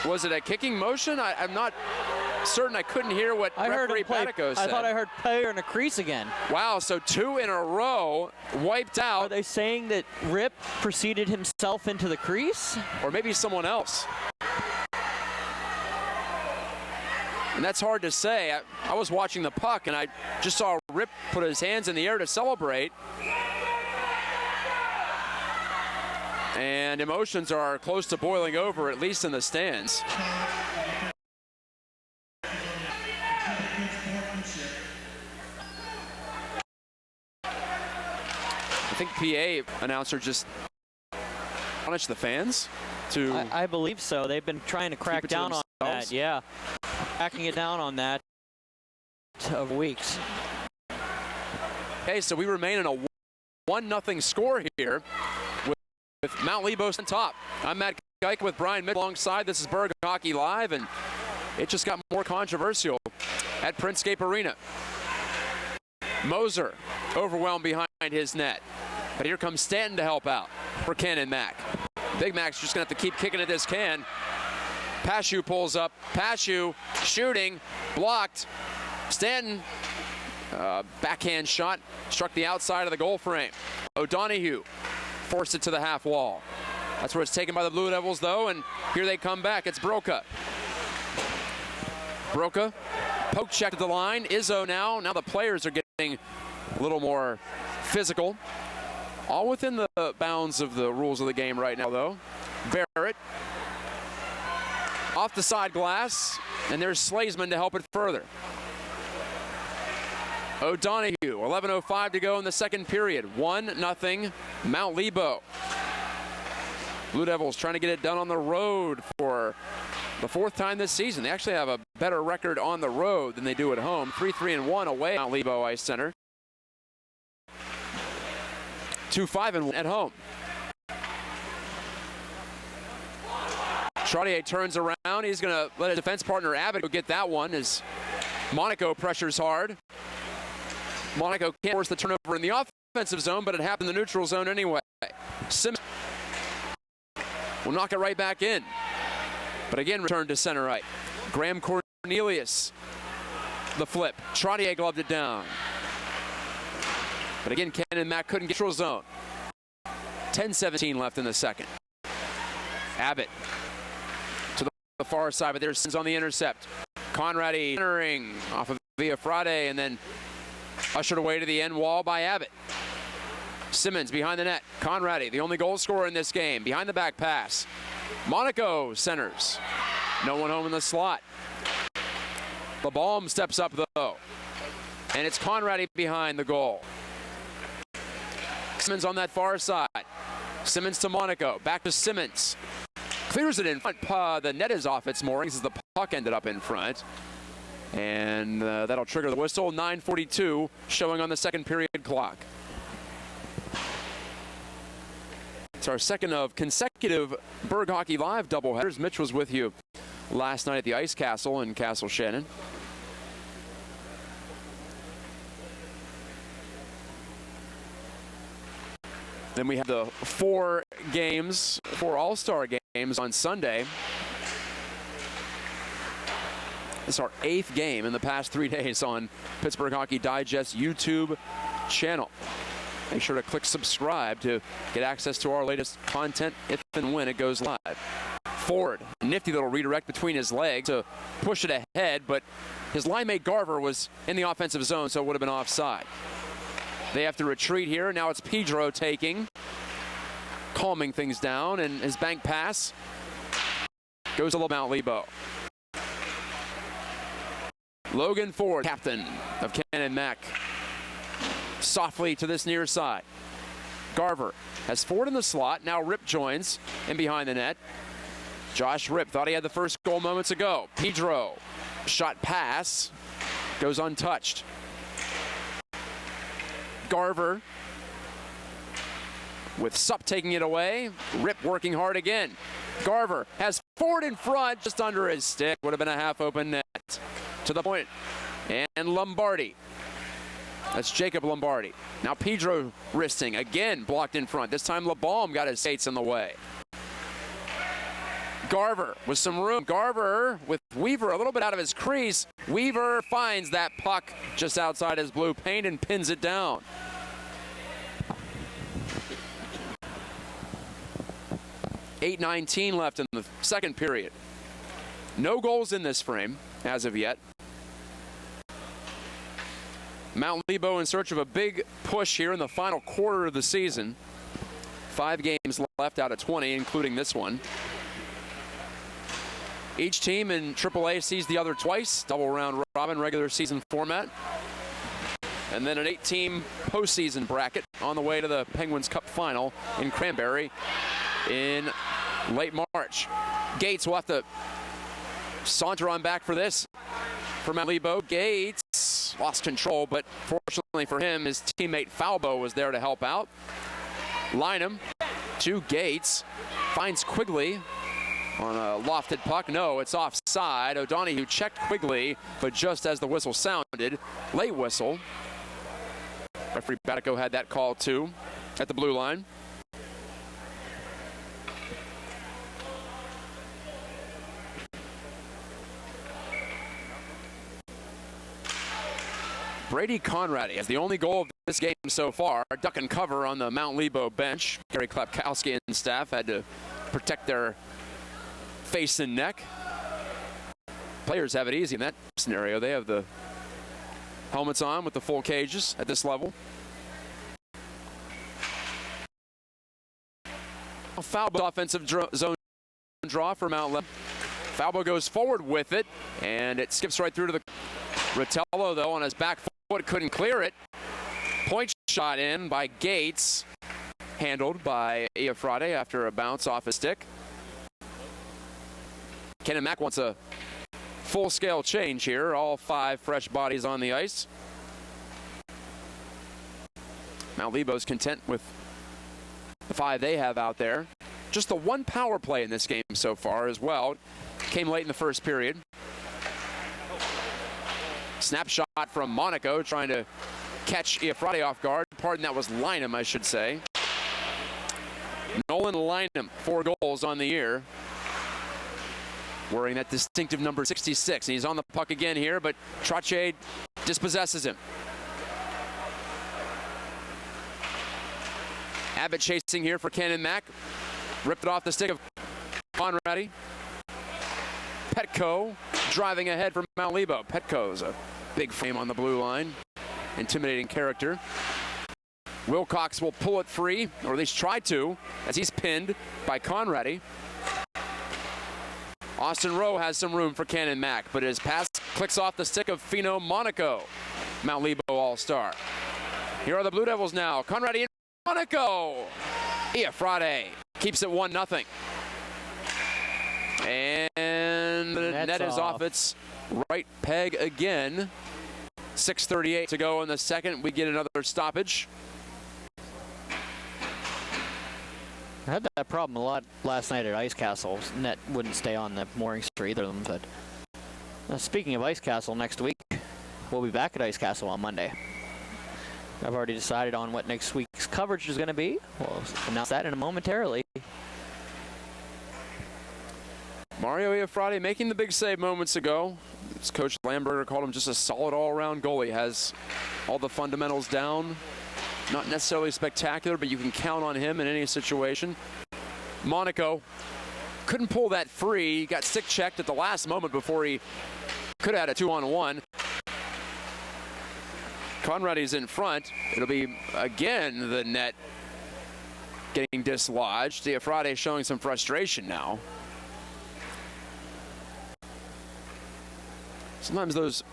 Was it a kicking motion? I'm not certain. I couldn't hear what referee Batico said. I thought I heard player in a crease again. Wow, so 2 in a row wiped out. Are they saying that Rip preceded himself into the crease? Or maybe someone else. And that's hard to say. I was watching the puck, and I just saw Rip put his hands in the air to celebrate. And emotions are close to boiling over, at least in the stands. I think PA announcer just punished the fans. to... I believe so. They've been trying to crack down on that. Yeah, cracking it down on that of weeks. Okay, so we remain in a 1-0 score here with Mount Lebo on top. I'm Matt Geik with Brian Mitchell alongside. This is Berg Hockey Live, and it just got more controversial at Printscape Arena. Moser overwhelmed behind his net, but here comes Stanton to help out for Ken and Mac. Big Mac's just gonna have to keep kicking at this can. Pashu pulls up. Pashu shooting, blocked. Stanton, backhand shot, struck the outside of the goal frame. O'Donohue forced it to the half wall. That's where it's taken by the Blue Devils, though, and here they come back. It's Broca. Broca, poke check at the line. Izzo now. Now the players are getting a little more physical. All within the bounds of the rules of the game right now, though. Barrett off the side glass, and there's Slazeman to help it further. O'Donohue, 11:05 to go in the second period. 1-0 Mount Lebo. Blue Devils trying to get it done on the road for the 4th time this season. They actually have a better record on the road than they do at home. 3-3-1 away at Mount Lebo Ice Center. 2-5-1 at home. Trottier turns around. He's going to let his defense partner Abbott go get that one as Monaco pressures hard. Monaco can't force the turnover in the offensive zone, but it happened in the neutral zone anyway. Simmons will knock it right back in. But again, return to center right. Graham Cornelius, the flip. Trottier gloved it down. But again, Ken and Mac couldn't get neutral zone. 10:17 left in the second. Abbott to the far side, but there's Simmons on the intercept. Conradi entering off of Via Frade, and then ushered away to the end wall by Abbott. Simmons behind the net. Conradi, the only goal scorer in this game, behind the back pass. Monaco centers. No one home in the slot. LeBalm steps up, though. And it's Conradi behind the goal. Simmons on that far side. Simmons to Monaco. Back to Simmons. Clears it in front. The net is off its moorings as the puck ended up in front. And that'll trigger the whistle. 9:42 showing on the second period clock. It's our second of consecutive Berg Hockey Live doubleheaders. Mitch was with you last night at the Ice Castle in Castle Shannon. Then we have the 4 All-Star games on Sunday. This is our 8th game in the past 3 days on Pittsburgh Hockey Digest YouTube channel. Make sure to click subscribe to get access to our latest content if and when it goes live. Ford, nifty little redirect between his legs to push it ahead, but his line mate Garver was in the offensive zone, so it would have been offside. They have to retreat here. Now it's Pedro taking, calming things down, and his bank pass goes to Mount Lebo. Logan Ford, captain of Ken and Mac, softly to this near side. Garver has Ford in the slot. Now Rip joins in behind the net. Josh Rip thought he had the first goal moments ago. Pedro, shot pass, goes untouched. Garver with Sup taking it away. Rip working hard again. Garver has Ford in front, just under his stick. Would have been a half open net. To the point. And Lombardi. That's Jacob Lombardi. Now Pedro wristing. Again blocked in front. This time LeBalm got his skates in the way. Garver with some room. Garver with Weaver a little bit out of his crease. Weaver finds that puck just outside his blue paint and pins it down. .8:19 left in the second period. No goals in this frame as of yet. Mount Lebo in search of a big push here in the final quarter of the season. 5 games left out of 20, including this one. Each team in AAA sees the other twice, double round robin regular season format. And then an 8-team postseason bracket on the way to the Penguins Cup final in Cranberry in late March. Gates will have to saunter on back for this. For Mount Lebo, Gates lost control, but fortunately for him, his teammate Falbo was there to help out. Lynham to Gates, finds Quigley on a lofted puck. No, it's offside. O'Donohue checked Quigley, but just as the whistle sounded, late whistle. Referee Batico had that call too at the blue line. Brady Conradi has the only goal of this game so far. Duck and cover on the Mount Lebo bench. Gary Klepkowski and staff had to protect their face and neck. Players have it easy in that scenario. They have the helmets on with the full cages at this level. Falbo offensive zone draw for Mount Lebo. Falbo goes forward with it, and it skips right through to the Rotello, though, on his back foot, couldn't clear it. Point shot in by Gates, handled by Iafrate after a bounce off his stick. Kenan Mack wants a full-scale change here. All 5 fresh bodies on the ice. Mount Lebo's content with the 5 they have out there. Just the 1 power play in this game so far as well. Came late in the first period. Snapshot from Monaco, trying to catch Iafrate off guard. Pardon, that was Lynham, I should say. Nolan Lynham, 4 goals on the year. Wearing that distinctive number 66. And he's on the puck again here, but Trottier dispossesses him. Abbott chasing here for Kenan Mack. Ripped it off the stick of Conradi. Petco driving ahead from Mount Lebo. Petco's a big frame on the blue line. Intimidating character. Wilcox will pull it free, or at least try to, as he's pinned by Conradi. Austin Rowe has some room for Kenan Mack, but his pass clicks off the stick of Fino Monaco, Mount Lebo All-Star. Here are the Blue Devils now. Conradi in Monaco. Iafrate keeps it 1-0. And the net is off its right peg again. 6:38 to go in the second. We get another stoppage. I had that problem a lot last night at Ice Castle. Net wouldn't stay on the moorings for either of them. But speaking of Ice Castle, next week we'll be back at Ice Castle on Monday. I've already decided on what next week's coverage is going to be. We'll announce that in a momentarily. Mario Iafrate making the big save moments ago. As Coach Lamberger called him just a solid all-around goalie. Has all the fundamentals down. Not necessarily spectacular, but you can count on him in any situation. Monaco couldn't pull that free. He got stick checked at the last moment before he could have had a 2-on-1. Conradi's in front. It'll be, again, the net getting dislodged. Iafrate showing some frustration now. Sometimes those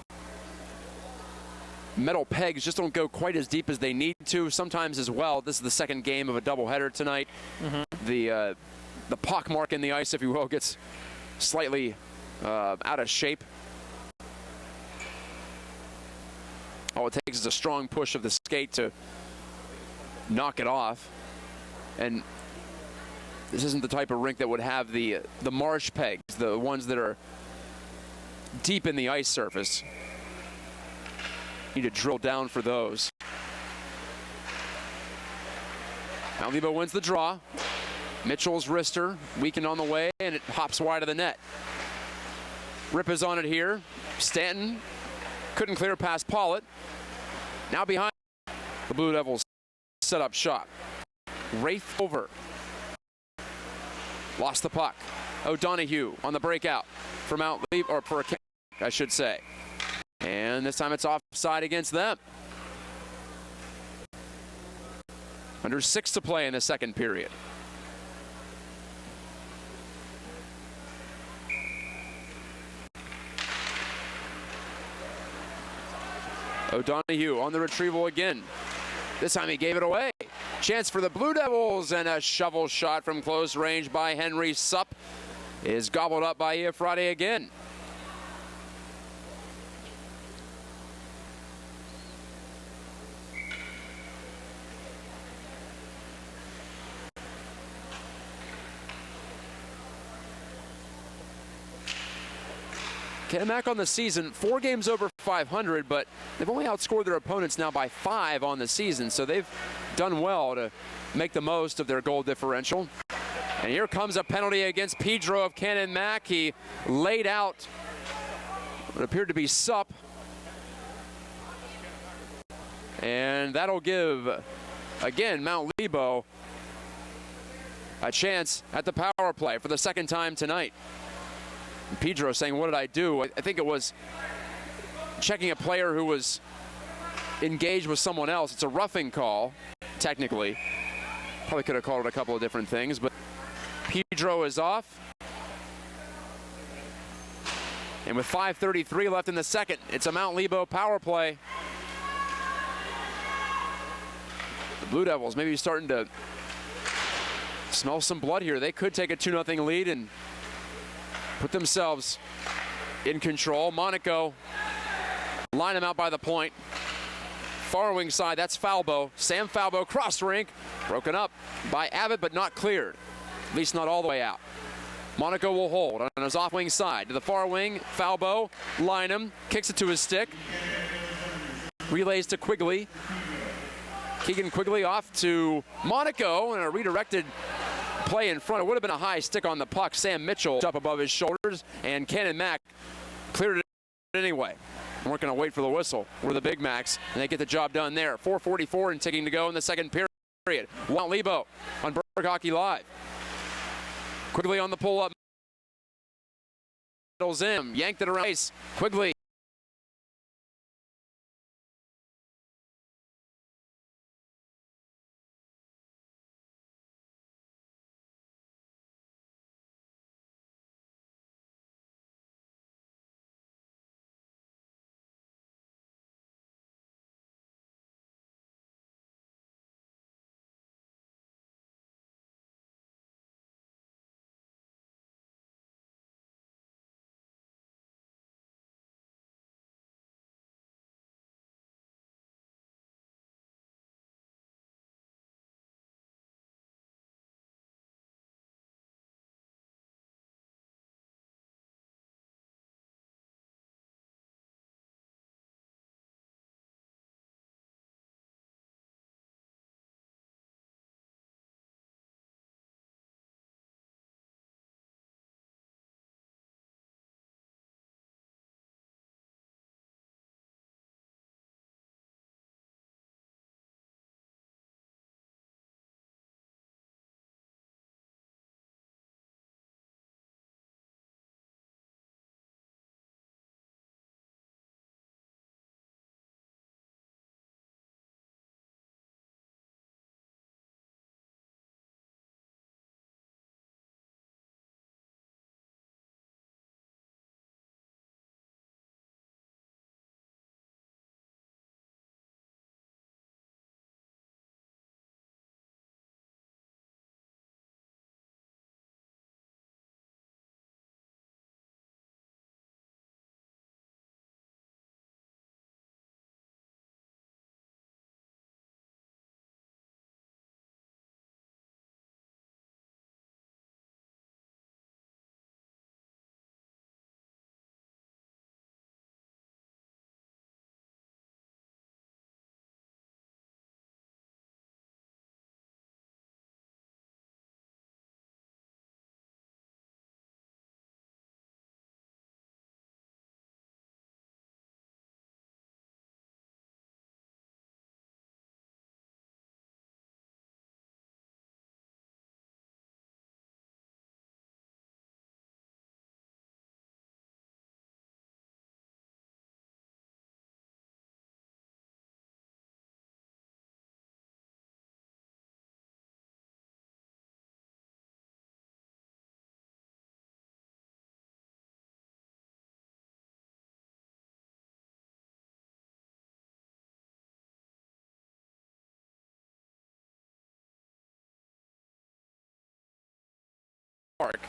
metal pegs just don't go quite as deep as they need to. Sometimes as well. This is the second game of a doubleheader tonight. The pock mark in the ice, if you will, gets slightly out of shape. All it takes is a strong push of the skate to knock it off. And this isn't the type of rink that would have the marsh pegs, the ones that are deep in the ice surface. Need to drill down for those. Mount Lebo wins the draw. Mitchell's wrister weakened on the way, and it hops wide of the net. Rip is on it here. Stanton couldn't clear past Pollitt. Now behind the Blue Devils set up shot. Wraith over. Lost the puck. O'Donohue on the breakout for Mount Lebo, or for a kick, I should say. And this time it's offside against them. Under 6 to play in the second period. O'Donohue on the retrieval again. This time he gave it away. Chance for the Blue Devils, and a shovel shot from close range by Henry Supp is gobbled up by Iafrate again. Canon-Mac on the season, 4 games over 500, but they've only outscored their opponents now by 5 on the season, so they've done well to make the most of their goal differential. And here comes a penalty against Pedro of Canon-Mac. He laid out what appeared to be Supp, and that'll give, again, Mount Lebo a chance at the power play for the second time tonight. Pedro saying, what did I do? I think it was checking a player who was engaged with someone else. It's a roughing call, technically. Probably could have called it a couple of different things, but Pedro is off. And with 5:33 left in the second, it's a Mount Lebo power play. The Blue Devils maybe starting to smell some blood here. They could take a 2-0 lead and put themselves in control. Monaco line them out by the point. Far wing side, that's Falbo. Sam Falbo, cross rink, broken up by Abbott, but not cleared. At least not all the way out. Monaco will hold on his off wing side. To the far wing, Falbo, line him, kicks it to his stick. Relays to Quigley. Keegan Quigley off to Monaco, and a redirected play in front. It would have been a high stick on the puck. Sam Mitchell up above his shoulders, and Canon-Mac cleared it anyway. And we're going to wait for the whistle. We're the Big Macs, and they get the job done there. 4:44 and ticking to go in the second period. Mount Lebo on Berg Hockey Live. Quigley on the pull-up. Zim yanked it around. Quigley Park.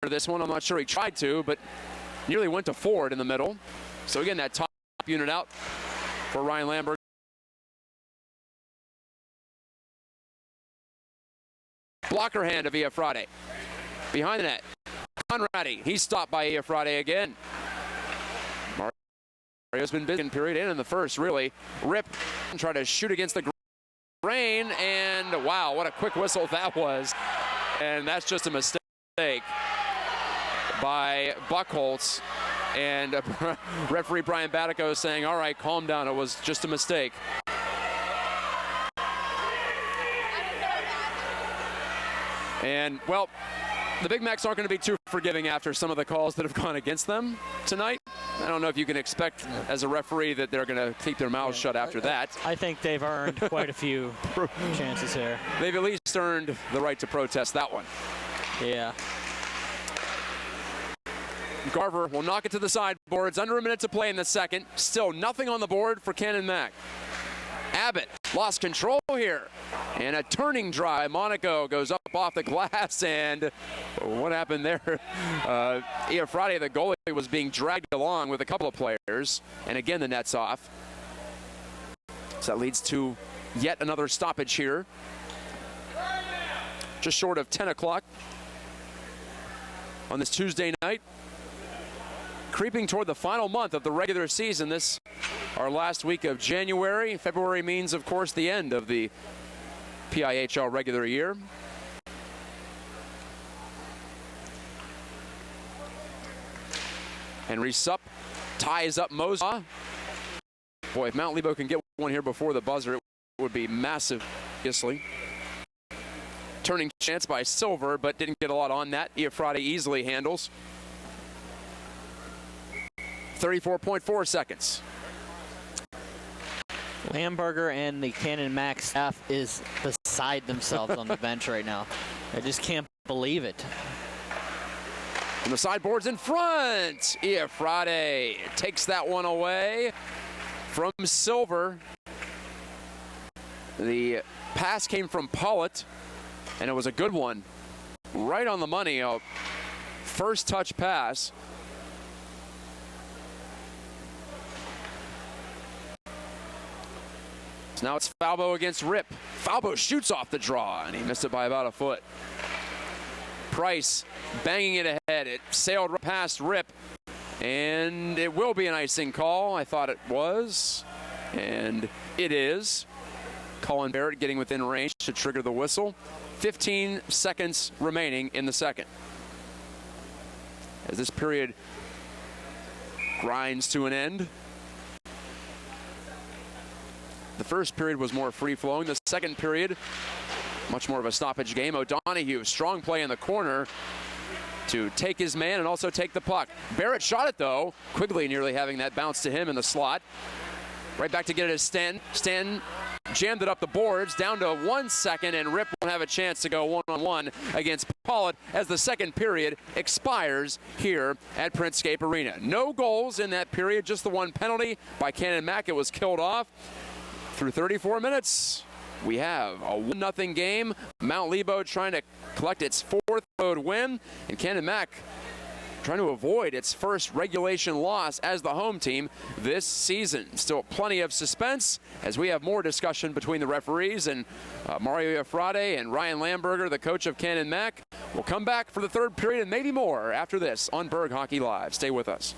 This one, I'm not sure he tried to, but nearly went to forward in the middle. So again, that top unit out for Ryan Lamberg. Blocker hand of Friday. Behind the net, Conradi. He's stopped by Friday again. Mario's been busy in period and in the first, really. Rip and try to shoot against the grain, and wow, what a quick whistle that was. And that's just a mistake by Buckholz, and referee Brian Batico saying, all right, calm down, it was just a mistake. And, well, the Big Macs aren't going to be too forgiving after some of the calls that have gone against them tonight. I don't know if you can expect as a referee that they're going to keep their mouths shut after that. I think they've earned quite a few chances here. They've at least earned the right to protest that one. Yeah. Garver will knock it to the sideboards. Under a minute to play in the second. Still nothing on the board for Canon-Mac. Abbott lost control here. And a turning drive. Monaco goes up off the glass. And what happened there? Friday, the goalie, was being dragged along with a couple of players. And again, the net's off. So that leads to yet another stoppage here. Just short of 10 o'clock on this Tuesday night. Creeping toward the final month of the regular season. This, our last week of January. February means, of course, the end of the PIHL regular year. Henry Supp ties up Mosa. Boy, if Mount Lebo can get one here before the buzzer, it would be massive, obviously. Turning chance by Silver, but didn't get a lot on that. Friday easily handles. 34.4 seconds. Lamberger and the Canon-Mac staff is beside themselves on the bench right now. I just can't believe it. And the sideboard's in front. Friday takes that one away from Silver. The pass came from Pollitt, and it was a good one. Right on the money. A first touch pass. So now it's Falbo against Rip. Falbo shoots off the draw, and he missed it by about a foot. Price banging it ahead. It sailed past Rip, and it will be an icing call. I thought it was, and it is. Colin Barrett getting within range to trigger the whistle. 15 seconds remaining in the second. As this period grinds to an end. The first period was more free-flowing. The second period, much more of a stoppage game. O'Donohue, strong play in the corner to take his man and also take the puck. Barrett shot it, though. Quigley nearly having that bounce to him in the slot. Right back to get it as Sten. Sten jammed it up the boards, down to 1 second, and Rip won't have a chance to go one-on-one against Pollitt as the second period expires here at Printscape Arena. No goals in that period, just the one penalty by Canon-Mac. It was killed off. Through 34 minutes, we have a 1-0 game. Mount Lebo trying to collect its fourth road win, and Canon-Mac trying to avoid its first regulation loss as the home team this season. Still plenty of suspense as we have more discussion between the referees and Mario Iafrate and Ryan Lamberger, the coach of Canon-Mac. We'll come back for the third period and maybe more after this on Berg Hockey Live. Stay with us.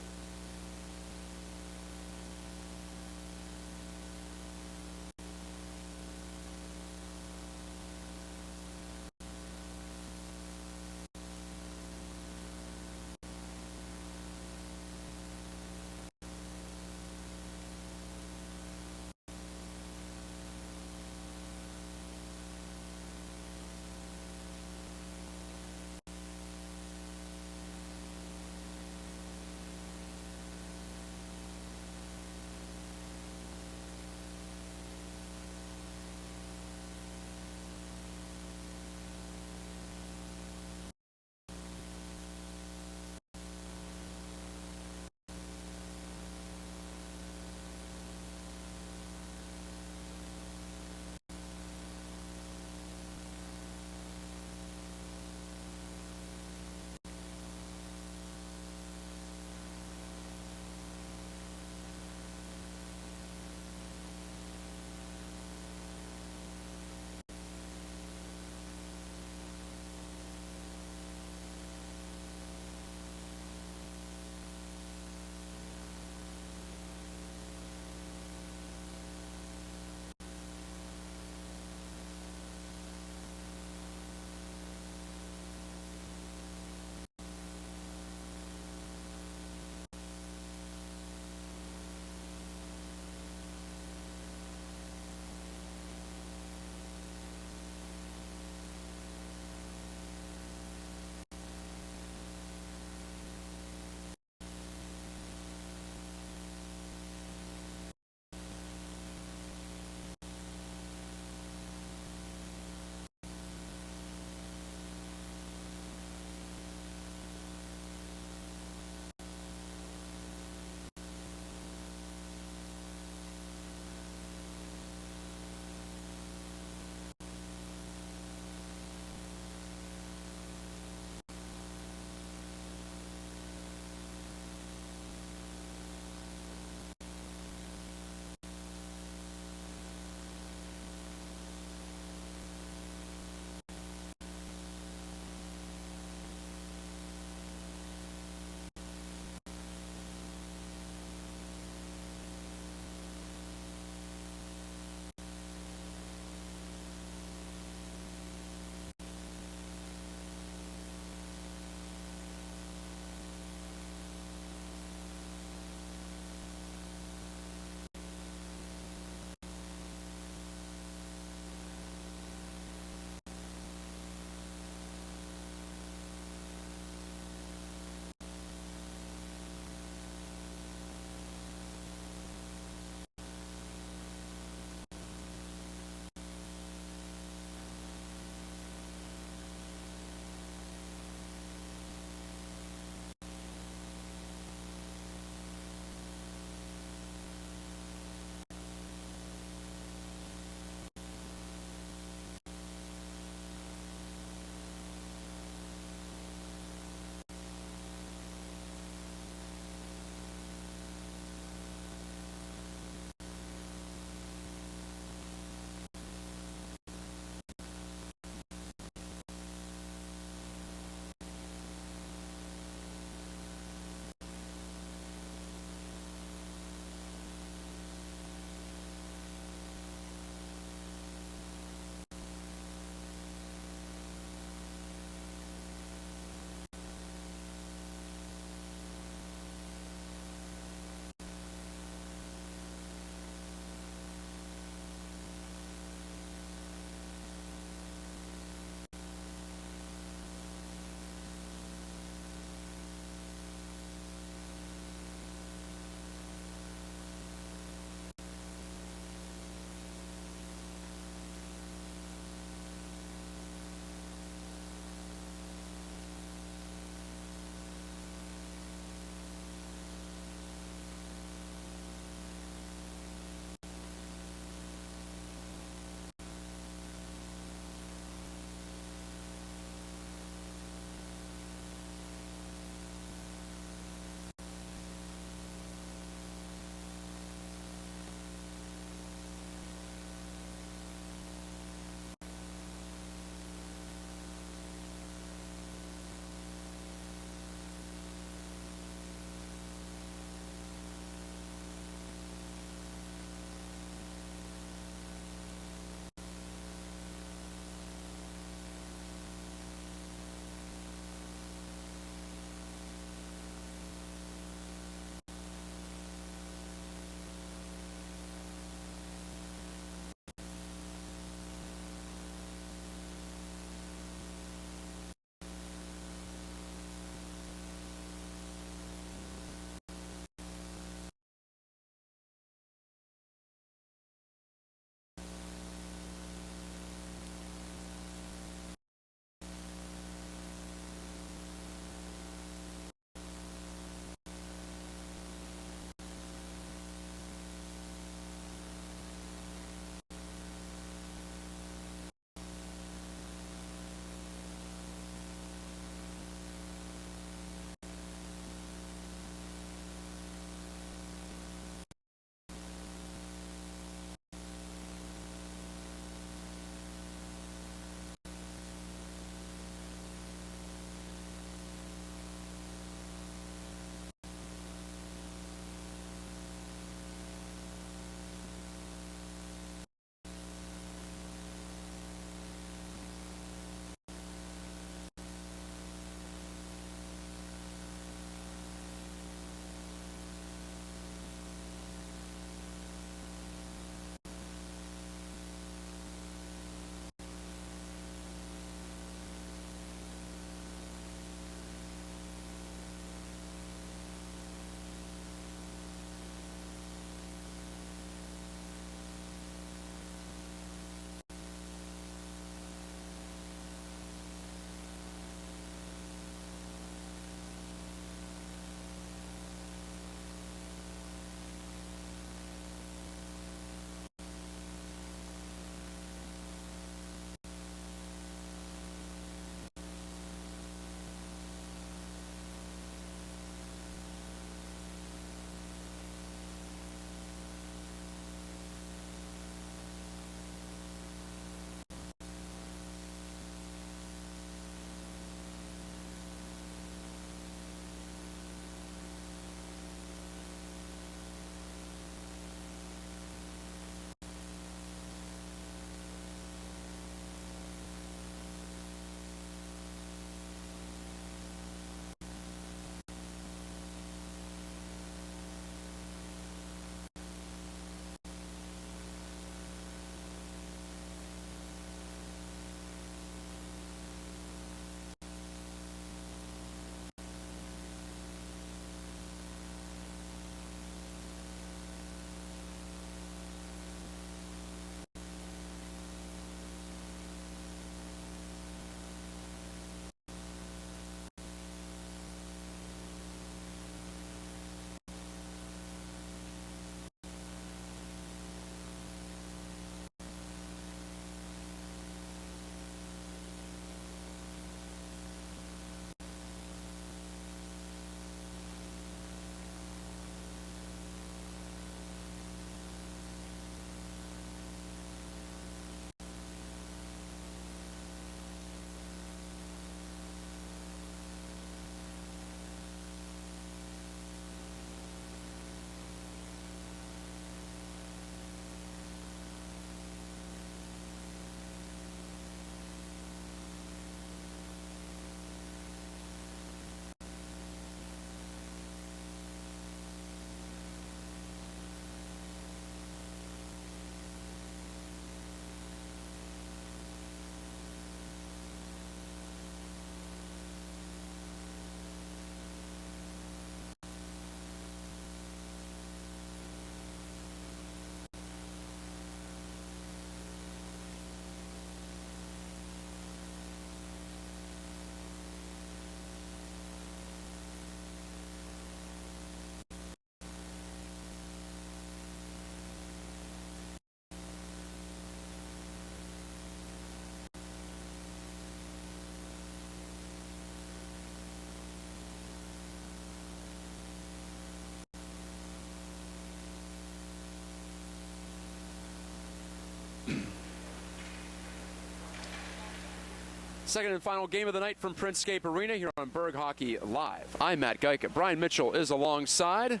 Second and final game of the night from Printscape Arena here on Berg Hockey Live. I'm Matt Geika. Brian Mitchell is alongside.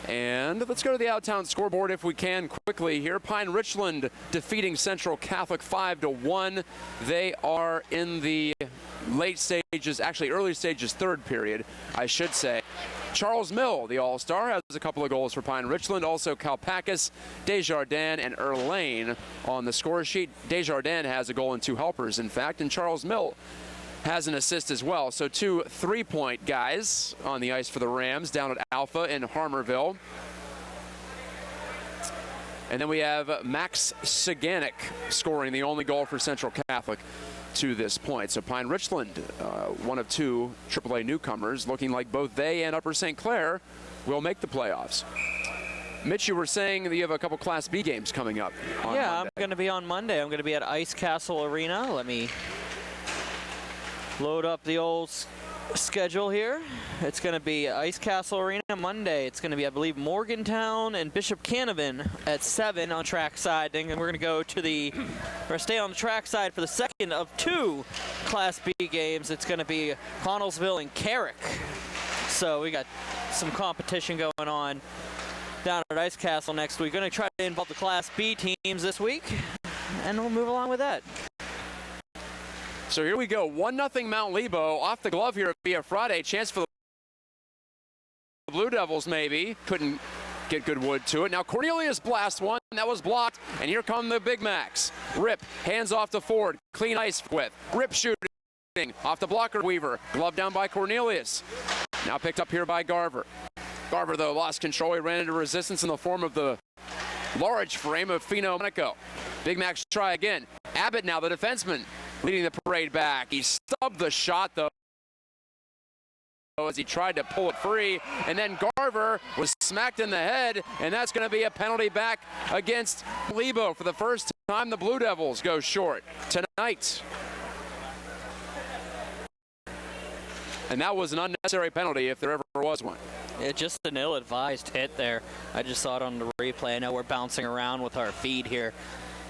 And let's go to the out-of-town scoreboard if we can quickly here. Pine Richland defeating Central Catholic 5-1. They are in the late stages, actually early stages, third period, I should say. Charles Mill, the all-star, has a couple of goals for Pine Richland. Also Kalpakis, Desjardins, and Erlane on the score sheet. Desjardins has a goal and 2 helpers, in fact, and Charles Mill has an assist as well. So 2 3-point guys on the ice for the Rams down at Alpha in Harmarville. And then we have Max Saganik scoring the only goal for Central Catholic to this point. So Pine Richland, one of 2 AAA newcomers, looking like both they and Upper St. Clair will make the playoffs. Mitch, you were saying that you have a couple Class B games coming up on Monday. I'm going to be on Monday. I'm going to be at Ice Castle Arena. Let me load up the old schedule here. It's going to be Ice Castle Arena Monday. It's going to be, I believe, Morgantown and Bishop Canavan at 7 on track side. Then we're going to go to we're going to stay on the track side for the second of 2 Class B games. It's going to be Connellsville and Carrick. So we got some competition going on down at Ice Castle next week. We're going to try to involve the Class B teams this week, and we'll move along with that. So here we go, 1-0 Mount Lebo off the glove here via Friday. Chance for the Blue Devils maybe. Couldn't get good wood to it. Now Cornelius blasts one, that was blocked, and here come the Big Macs. Rip, hands off to Ford, clean ice with. Rip shooting, off the blocker Weaver. Glove down by Cornelius. Now picked up here by Garver. Garver, though, lost control. He ran into resistance in the form of the large frame of Fino Monaco. Big Macs try again. Abbott now, the defenseman, leading the parade back. He stubbed the shot, though, as he tried to pull it free. And then Garver was smacked in the head, and that's going to be a penalty back against Lebo. For the first time, the Blue Devils go short tonight. And that was an unnecessary penalty if there ever was one. It's just an ill-advised hit there. I just saw it on the replay. I know we're bouncing around with our feed here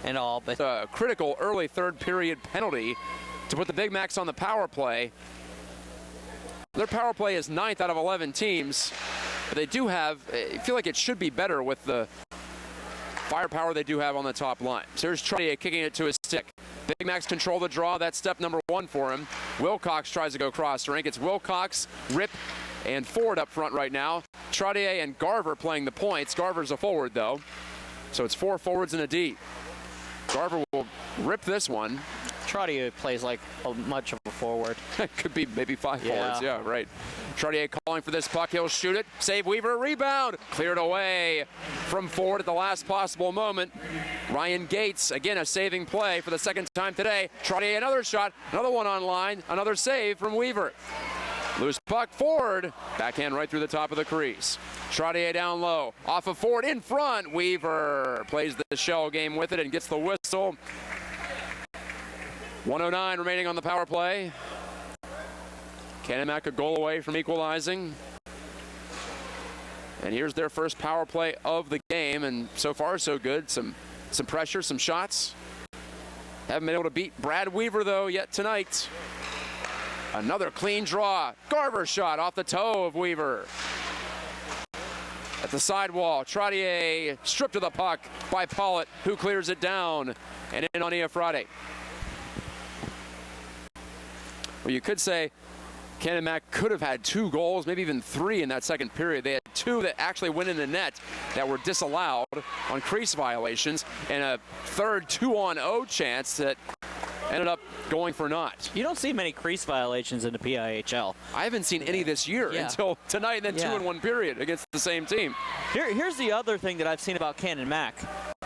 and all, but a critical early third period penalty to put the Big Macs on the power play. Their power play is 9th out of 11 teams, but they do have, I feel like it should be better with the firepower they do have on the top line. So here's Trottier kicking it to his stick. Big Macs control the draw. That's step number 1 for him. Wilcox tries to go cross rank. It's Wilcox, Rip, and Ford up front right now. Trottier and Garver playing the points. Garver's a forward, though. So it's 4 forwards and a D. Garver will rip this one. Trottier plays like much of a forward. Could be maybe 5 forwards. Yeah, right. Trottier calling for this puck. He'll shoot it. Save Weaver. Rebound. Cleared away from Ford at the last possible moment. Ryan Gates, again, a saving play for the second time today. Trottier, another shot. Another one on line. Another save from Weaver. Loose puck, Ford. Backhand right through the top of the crease. Trottier down low. Off of Ford in front. Weaver plays the shell game with it and gets the whistle. 1:09 remaining on the power play. Canon-Mac a goal away from equalizing. And here's their first power play of the game, and so far so good. Some pressure, some shots. Haven't been able to beat Brad Weaver, though, yet tonight. Another clean draw. Garver shot off the toe of Weaver. At the sidewall, Trottier stripped of the puck by Pollitt, who clears it down and in on Iafrate. Well, you could say Canon-Mac could have had 2 goals, maybe even 3 in that second period. They had 2 that actually went in the net that were disallowed on crease violations, and a third 2-on-0 chance that ended up going for naught. You don't see many crease violations in the PIHL. I haven't seen any this year until tonight, and then 2 in 1 period against the same team. Here's the other thing that I've seen about Canon-Mac.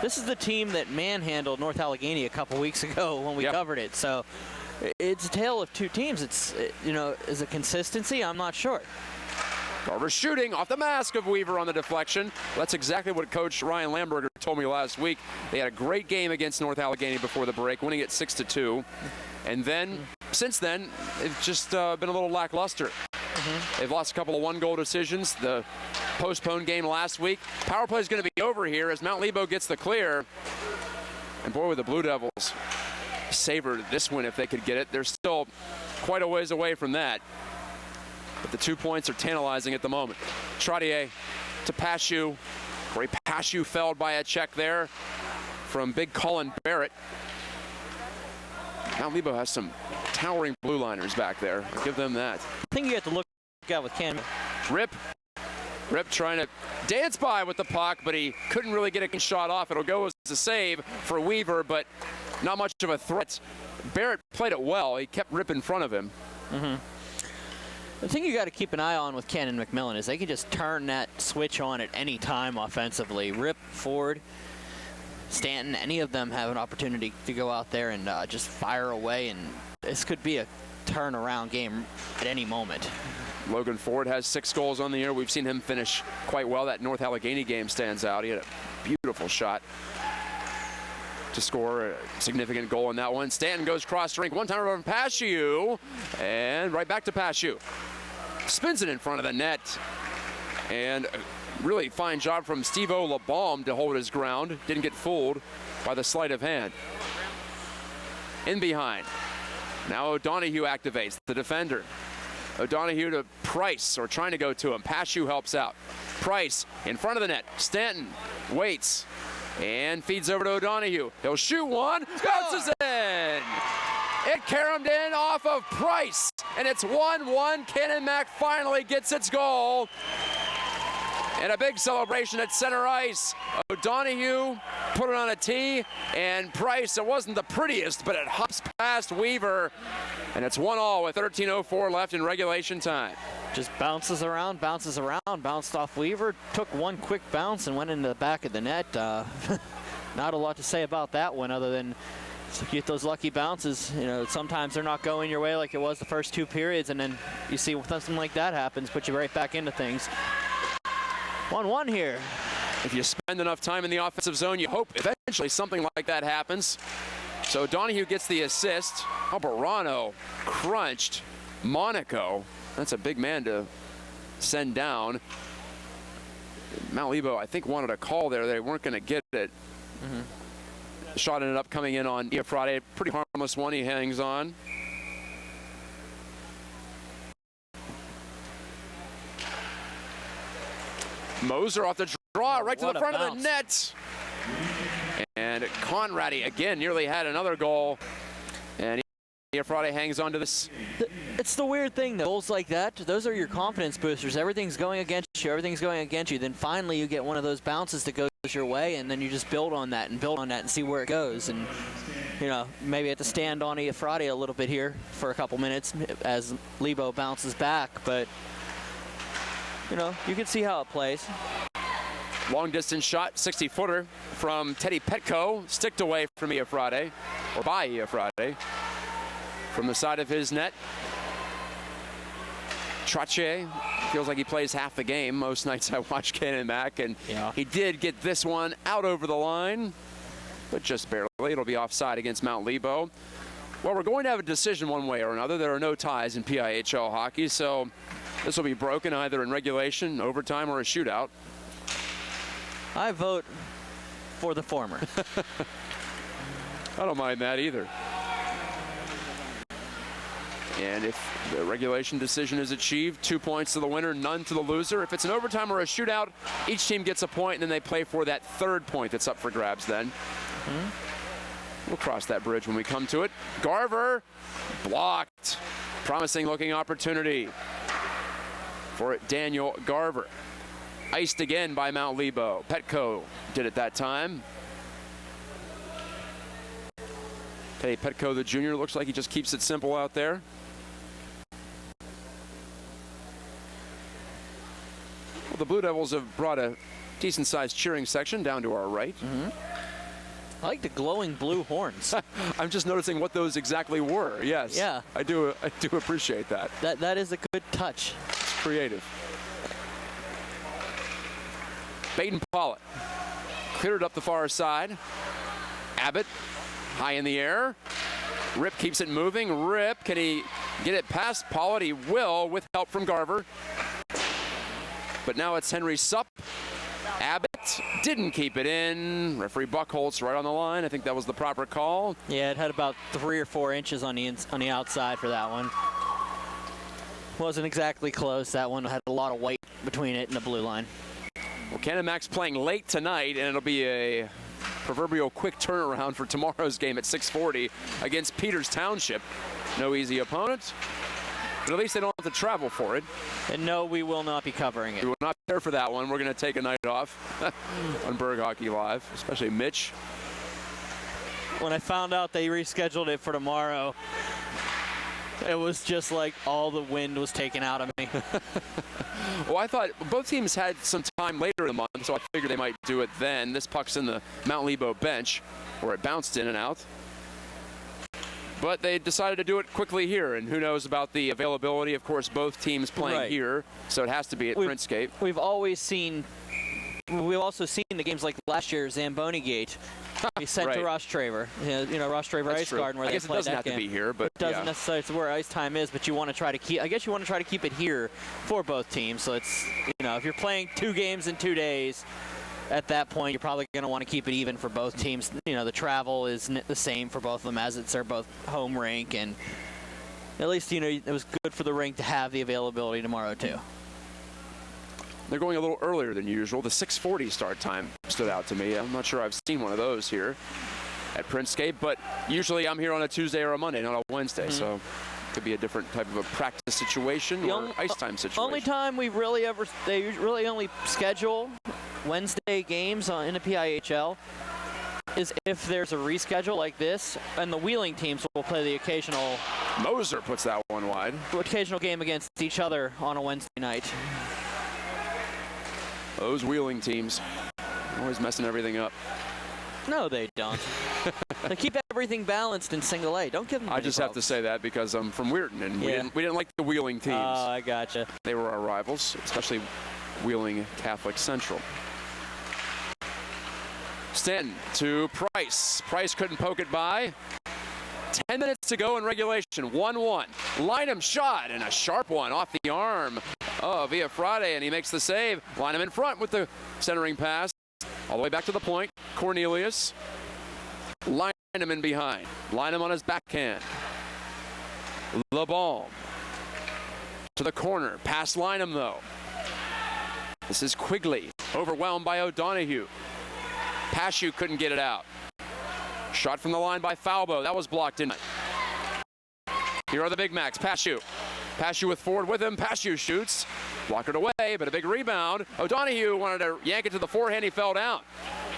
This is the team that manhandled North Allegheny a couple weeks ago when we covered it. So it's a tale of 2 teams. It's, is it consistency? I'm not sure. Garver shooting off the mask of Weaver on the deflection. That's exactly what Coach Ryan Lamberger told me last week. They had a great game against North Allegheny before the break, winning it 6-2. And then, since then, it's just been a little lackluster. They've lost a couple of 1-goal decisions. The postponed game last week. Power play is going to be over here as Mount Lebo gets the clear. And boy, would the Blue Devils savor this win if they could get it. They're still quite a ways away from that. But the 2 points are tantalizing at the moment. Trottier to Pashew. Ray Pashew felled by a check there from big Colin Barrett. Mount Lebo has some towering blue liners back there. I'll give them that. I think you have to look at with Ken. Rip trying to dance by with the puck, but he couldn't really get a shot off. It'll go as a save for Weaver, but not much of a threat. Barrett played it well. He kept Rip in front of him. The thing you got to keep an eye on with Canon-McMillan is they can just turn that switch on at any time offensively. Rip, Ford, Stanton, any of them have an opportunity to go out there and just fire away, and this could be a turnaround game at any moment. Logan Ford has 6 goals on the year. We've seen him finish quite well. That North Allegheny game stands out. He had a beautiful shot to score a significant goal in that one. Stanton goes cross rink. One time over Pashew, and right back to Pashew. Spins it in front of the net. And a really fine job from Steve-O LeBaume to hold his ground. Didn't get fooled by the sleight of hand. In behind. Now O'Donoghue activates the defender. O'Donoghue to Price, or trying to go to him. Pashew helps out. Price in front of the net. Stanton waits and feeds over to O'Donoghue. He'll shoot one, bounces in. It caromed in off of Price, and it's 1-1. Canon-Mac finally gets its goal. And a big celebration at center ice. O'Donoghue put it on a tee, and Price, it wasn't the prettiest, but it hops past Weaver, and it's 1-1 with 13:04 left in regulation time. Just bounces around, bounced off Weaver, took one quick bounce and went into the back of the net. Not a lot to say about that one other than get those lucky bounces. You know, sometimes they're not going your way like it was the first 2 periods, and then you see something like that happens, put you right back into things. 1-1 here. If you spend enough time in the offensive zone, you hope eventually something like that happens. So Donahue gets the assist. Albarano crunched Monaco. That's a big man to send down. Mount Lebo, I think, wanted a call there. They weren't going to get it. Shot ended up coming in on Friday. Pretty harmless one. He hangs on. Moser off the draw, right to the front of the net. And Conradi again nearly had another goal. And Friday hangs on to this. It's the weird thing, though. Goals like that, those are your confidence boosters. Everything's going against you. Then finally you get one of those bounces that goes your way, and then you just build on that and see where it goes. And, you know, maybe have to stand on Friday a little bit here for a couple minutes as Lebo bounces back. But, you know, you can see how it plays. Long distance shot, 60-footer from Teddy Petco, sticked away from Friday, or by Friday, from the side of his net. Trottier feels like he plays half the game most nights I watch Canon-Mac, and he did get this one out over the line, but just barely. It'll be offside against Mount Lebo. Well, we're going to have a decision one way or another. There are no ties in PIHL hockey, so this will be broken either in regulation, overtime, or a shootout. I vote for the former. I don't mind that either. And if the regulation decision is achieved, 2 points to the winner, none to the loser. If it's an overtime or a shootout, each team gets a point, and then they play for that third point that's up for grabs then. We'll cross that bridge when we come to it. Garver blocked. Promising looking opportunity for Daniel Garver. Iced again by Mount Lebo. Petco did it that time. Teddy Petco, the junior, looks like he just keeps it simple out there. Well, the Blue Devils have brought a decent-sized cheering section down to our right. I like the glowing blue horns. I'm just noticing what those exactly were. Yes. Yeah. I do appreciate that. That is a good touch. It's creative. Baden Pollitt cleared up the far side. Abbott high in the air. Rip keeps it moving. Rip, can he get it past Pollitt? He will with help from Garver. But now it's Henry Supp. Abbott Wright didn't keep it in. Referee Buckholz right on the line. I think that was the proper call. Yeah, it had about 3 or 4 inches on the outside for that one. Wasn't exactly close. That one had a lot of weight between it and the blue line. Well, Canon-Mac's playing late tonight, and it'll be a proverbial quick turnaround for tomorrow's game at 6:40 against Peters Township. No easy opponent, but at least they don't have to travel for it. And no, we will not be covering it. We will not be there for that one. We're going to take a night off on Berg Hockey Live, especially Mitch. When I found out they rescheduled it for tomorrow, it was just like all the wind was taken out of me. Well, I thought both teams had some time later in the month, so I figured they might do it then. This puck's in the Mount Lebo bench, where it bounced in and out. But they decided to do it quickly here, and who knows about the availability. Of course, both teams playing here, so it has to be at Princegate. We've also seen the games like last year, Zamboni Gate. We sent to Ross Traver, Ross Traver Ice Garden, where I guess they it doesn't have to be here, but it doesn't necessarily where ice time is. But you want to try to keep. I guess you want to try to keep it here for both teams. So it's if you're playing 2 games in 2 days, at that point you're probably going to want to keep it even for both teams. The travel is the same for both of them as it's their both home rink, and at least it was good for the rink to have the availability tomorrow too. They're going a little earlier than usual. The 6:40 start time stood out to me. I'm not sure I've seen one of those here at Princegate, but usually I'm here on a Tuesday or a Monday, not a Wednesday, so it could be a different type of a practice situation or ice time situation. Only time they really only schedule Wednesday games in the PIHL is if there's a reschedule like this, and the Wheeling teams will play the occasional. Moser puts that one wide. Occasional game against each other on a Wednesday night. Those Wheeling teams, always messing everything up. No, they don't. They keep everything balanced in single A. Don't give them. I just have to say that because I'm from Weirton, and we didn't like the Wheeling teams. Oh, I gotcha. They were our rivals, especially Wheeling Catholic Central. Stanton to Price. Price couldn't poke it by. 10 minutes to go in regulation. 1-1. Lynham shot, and a sharp one off the arm of Friday, and he makes the save. Lynham in front with the centering pass. All the way back to the point. Cornelius. Lynham in behind. Lynham on his backhand. LeBalm to the corner. Past Lynham, though. This is Quigley. Overwhelmed by O'Donohue. Pashew couldn't get it out. Shot from the line by Falbo. That was blocked in. Here are the Big Macs. Pashew. Pashew with Ford with him. Pashew shoots. Blocked it away, but a big rebound. O'Donohue wanted to yank it to the forehand. He fell down.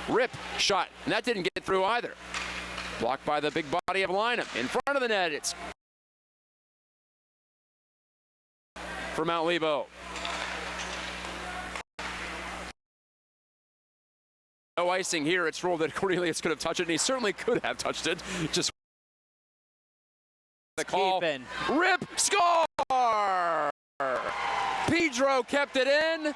Rip shot, and that didn't get through either. Blocked by the big body of Lynham. In front of the net, it's for Mount Lebo. No icing here. It's ruled that Cornelius could have touched it, and he certainly could have touched it. Just the call. Keeping. Rip, score! Pedro kept it in.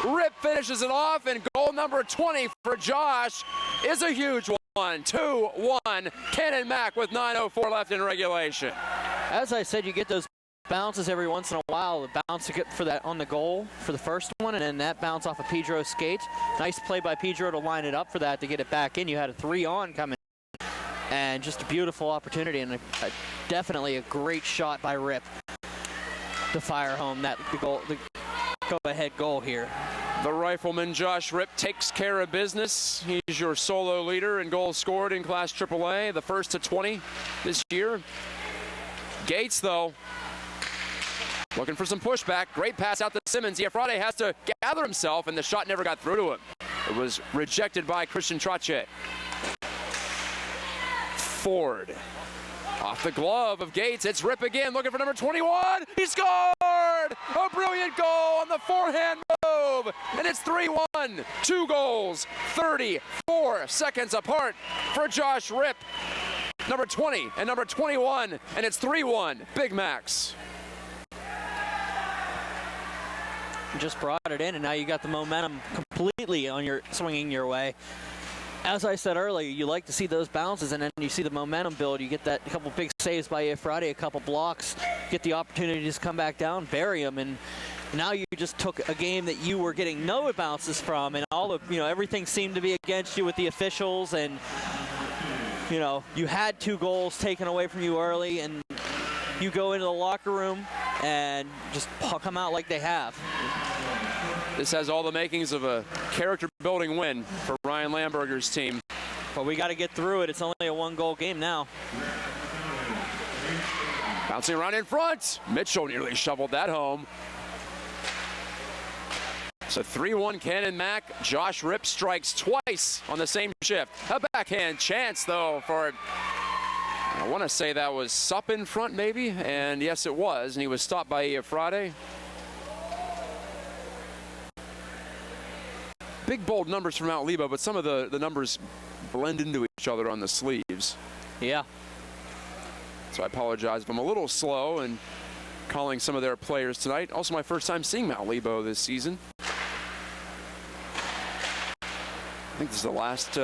Rip finishes it off, and goal number 20 for Josh is a huge one. 2-1. Canon-Mac with 9:04 left in regulation. As I said, you get those bounces every once in a while. The bounce to get for that on the goal for the first one, and then that bounce off of Pedro's skate. Nice play by Pedro to line it up for that to get it back in. You had a 3-on coming, and just a beautiful opportunity, and definitely a great shot by Rip to fire home the go-ahead goal here. The rifleman Josh Rip takes care of business. He's your solo leader in goals scored in Class AAA, the first to 20 this year. Gates, though, looking for some pushback. Great pass out to Simmons. Friday has to gather himself, and the shot never got through to him. It was rejected by Christian Trache. Ford. Off the glove of Gates. It's Rip again, looking for number 21. He scored! A brilliant goal on the forehand move. And it's 3-1. 2 goals, 34 seconds apart for Josh Rip. Number 20 and number 21, and it's 3-1. Big Macs. Just brought it in, and now you got the momentum completely on your swinging your way. As I said earlier, you like to see those bounces, and then you see the momentum build. You get that couple big saves by Friday, a couple blocks, get the opportunity to just come back down, bury them, and Now you just took a game that you were getting no bounces from, and all of, everything seemed to be against you with the officials, and you had 2 goals taken away from you early, and you go into the locker room and just come out like they have. This has all the makings of a character-building win for Ryan Lamberger's team. But we got to get through it. It's only a 1-goal game now. Bouncing around in front. Mitchell nearly shoveled that home. So 3-1 Canon-Mac. Josh Ripp strikes twice on the same shift. A backhand chance, though, for, I want to say that was Supp in front, maybe? And yes, it was. And he was stopped by Friday. Big, bold numbers from Mount Lebo, but some of the numbers blend into each other on the sleeves. Yeah. So I apologize if I'm a little slow in calling some of their players tonight. Also my first time seeing Mount Lebo this season. I think this is the last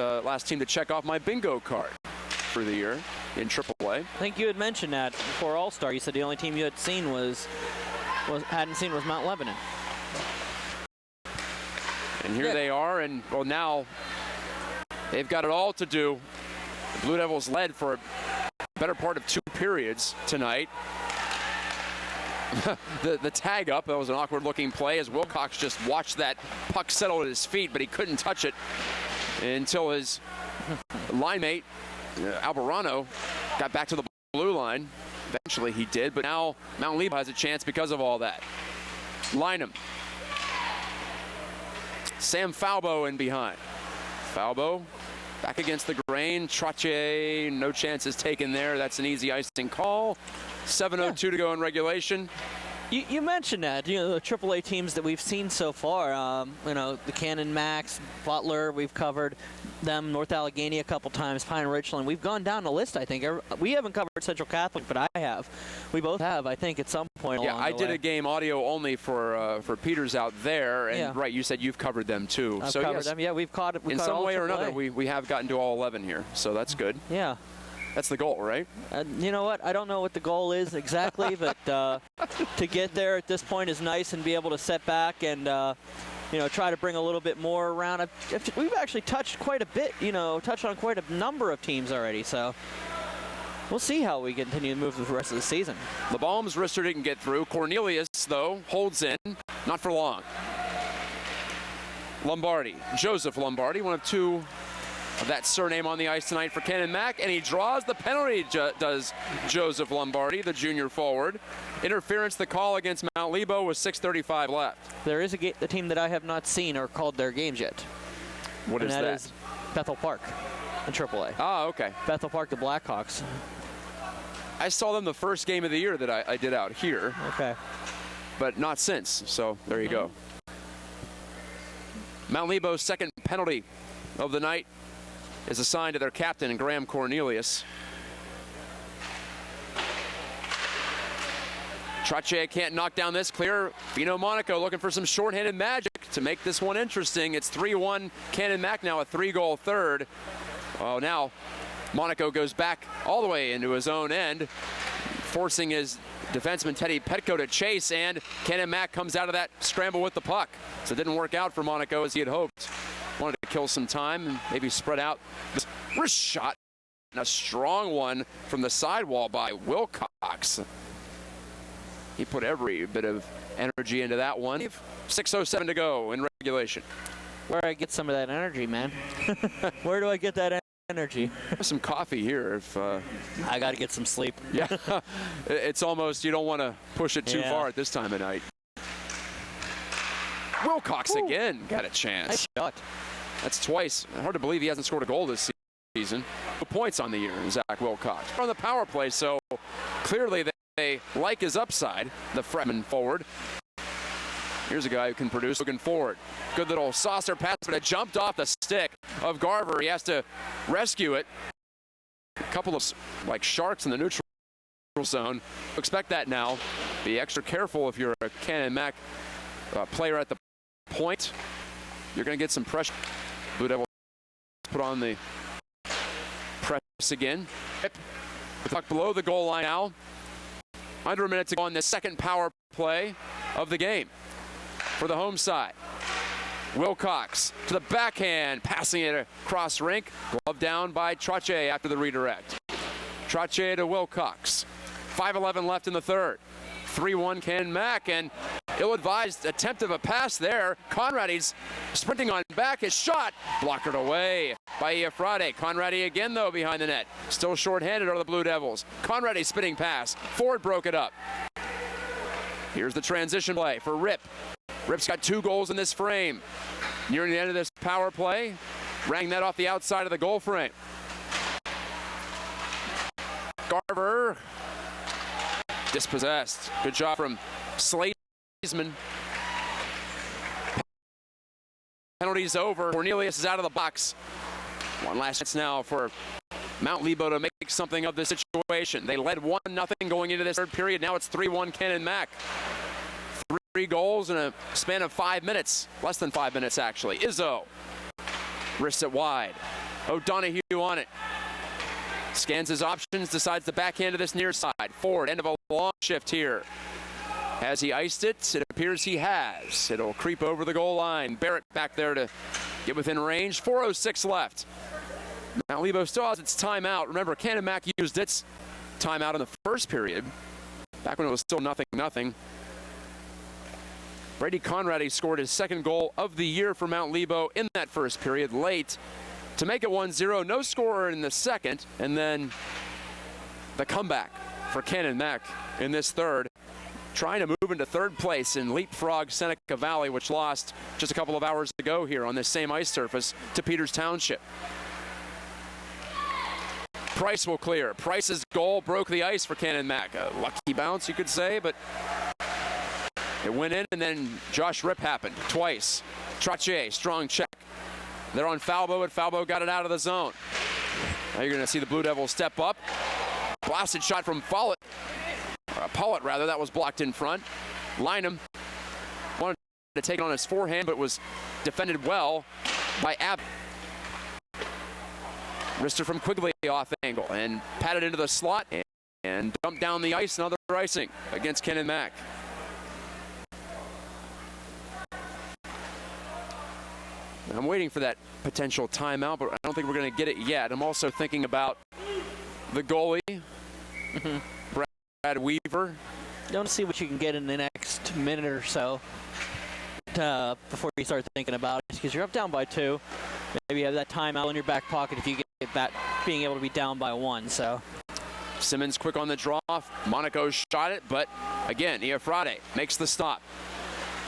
team to check off my bingo card for the year in AAA. I think you had mentioned that before All-Star. You said the only team you had seen hadn't seen was Mount Lebanon. And here they are, and well, now they've got it all to do. The Blue Devils led for a better part of 2 periods tonight. the tag up, that was an awkward looking play as Wilcox just watched that puck settle at his feet, but he couldn't touch it until his line mate, Alvarado, got back to the blue line. Eventually he did, but now Mount Lebo has a chance because of all that. Lynham. Sam Falbo in behind. Falbo back against the grain. Trache, no chances taken there. That's an easy icing call. 7:02 to go in regulation. You mentioned that, the AAA teams that we've seen so far, the Canon-Macs, Butler, we've covered them, North Allegheny a couple times, Pine Richland. We've gone down the list, I think. We haven't covered Central Catholic, but I have. We both have, I think, at some point along the way. Yeah, I did a game audio only for Peters out there, and right, you said you've covered them too. I've covered them. Yeah, we've caught it. In some way or another, we have gotten to all 11 here, so that's good. Yeah. That's the goal, right? You know what? I don't know what the goal is exactly, but to get there at this point is nice and be able to set back and, try to bring a little bit more around. We've actually touched quite a bit, touched on quite a number of teams already, so we'll see how we continue to move through the rest of the season. LeBaum's wrister didn't get through. Cornelius, though, holds in. Not for long. Lombardi, Joseph Lombardi, one of 2 of that surname on the ice tonight for Canon-Mac, and he draws the penalty, does Joseph Lombardi, the junior forward. Interference, the call against Mount Lebo with 6:35 left. There is a team that I have not seen or called their games yet. What is that? That is Bethel Park in AAA. Ah, okay. Bethel Park, the Blackhawks. I saw them the first game of the year that I did out here. Okay. But not since, so there you go. Mount Lebo's second penalty of the night is assigned to their captain, Graham Cornelius. Trache can't knock down this clear. Fino Monaco looking for some shorthanded magic to make this one interesting. It's 3-1 Canon-Mac now, a 3-goal third. Oh, now Monaco goes back all the way into his own end, forcing his defenseman Teddy Petco to chase, and Canon-Mac comes out of that scramble with the puck. So it didn't work out for Monaco as he had hoped. Wanted to kill some time and maybe spread out. This wrist shot, and a strong one from the sidewall by Wilcox. He put every bit of energy into that one. 6:07 to go in regulation. Where do I get some of that energy, man? Where do I get that energy? Some coffee here if I got to get some sleep. Yeah, it's almost, you don't want to push it too far at this time of night. Wilcox again got a chance. Nice shot. That's twice. Hard to believe he hasn't scored a goal this season. 2 points on the year, Zach Wilcox. On the power play, so clearly they like his upside, the freshman forward. Here's a guy who can produce looking forward. Good little saucer pass, but it jumped off the stick of Garver. He has to rescue it. A couple of like sharks in the neutral zone. Expect that now. Be extra careful if you're a Canon-Mac player at the point. You're going to get some pressure. Blue Devils put on the press again. The puck below the goal line now. Under a minute to go on the second power play of the game. for the home side. Wilcox to the backhand, passing it across rink. Glove down by Trache after the redirect. Trache to Wilcox. 5:11 left in the third. 3-1 Canon-Mac, and ill-advised attempt of a pass there. Conrady's sprinting on back. His shot blockered away by Iafrate. Conrady again, though, behind the net. Still short-handed are the Blue Devils. Conrady spinning pass. Ford broke it up. Here's the transition play for Rip. Rip's got 2 goals in this frame. Nearing the end of this power play, rang that off the outside of the goal frame. Garver dispossessed. Good job from Slazeman. Penalty's over. Cornelius is out of the box. One last chance now for Mount Lebo to make something of this situation. They led 1-0 going into this third period. Now it's 3-1 Canon-Mac. 3 goals in a span of 5 minutes. Less than 5 minutes, actually. Izzo wrists it wide. O'Donoghue on it. Scans his options, decides to backhand to this near side. Ford, end of a long shift here. Has he iced it? It appears he has. It'll creep over the goal line. Barrett back there to get within range. 4:06 left. Mount Lebo still has its timeout. Remember, Canon-Mac used its timeout in the first period, back when it was still 0-0. Brady Conrady scored his 2nd goal of the year for Mount Lebo in that first period late to make it 1-0. No scorer in the second, and then the comeback for Canon-Mac in this third, trying to move into third place and leapfrog Seneca Valley, which lost just a couple of hours ago here on this same ice surface to Peters Township. Price will clear. Price's goal broke the ice for Canon-Mac. A lucky bounce, you could say, but it went in, and then Josh Rip happened twice. Trache, strong check. They're on Falbo, but Falbo got it out of the zone. Now you're going to see the Blue Devils step up. Blasted shot from Pollitt, rather, that was blocked in front. Lynham wanted to take it on his forehand, but was defended well by Abbott. Wrister from Quigley off angle and patted into the slot and dumped down the ice. Another icing against Canon-Mac. I'm waiting for that potential timeout, but I don't think we're going to get it yet. I'm also thinking about the goalie, Brad Weaver. You want to see what you can get in the next minute or so before you start thinking about it, because you're up down by 2. Maybe you have that timeout in your back pocket if you get that being able to be down by 1. So Simmons quick on the draw. Monaco shot it, but again, Iafrate makes the stop.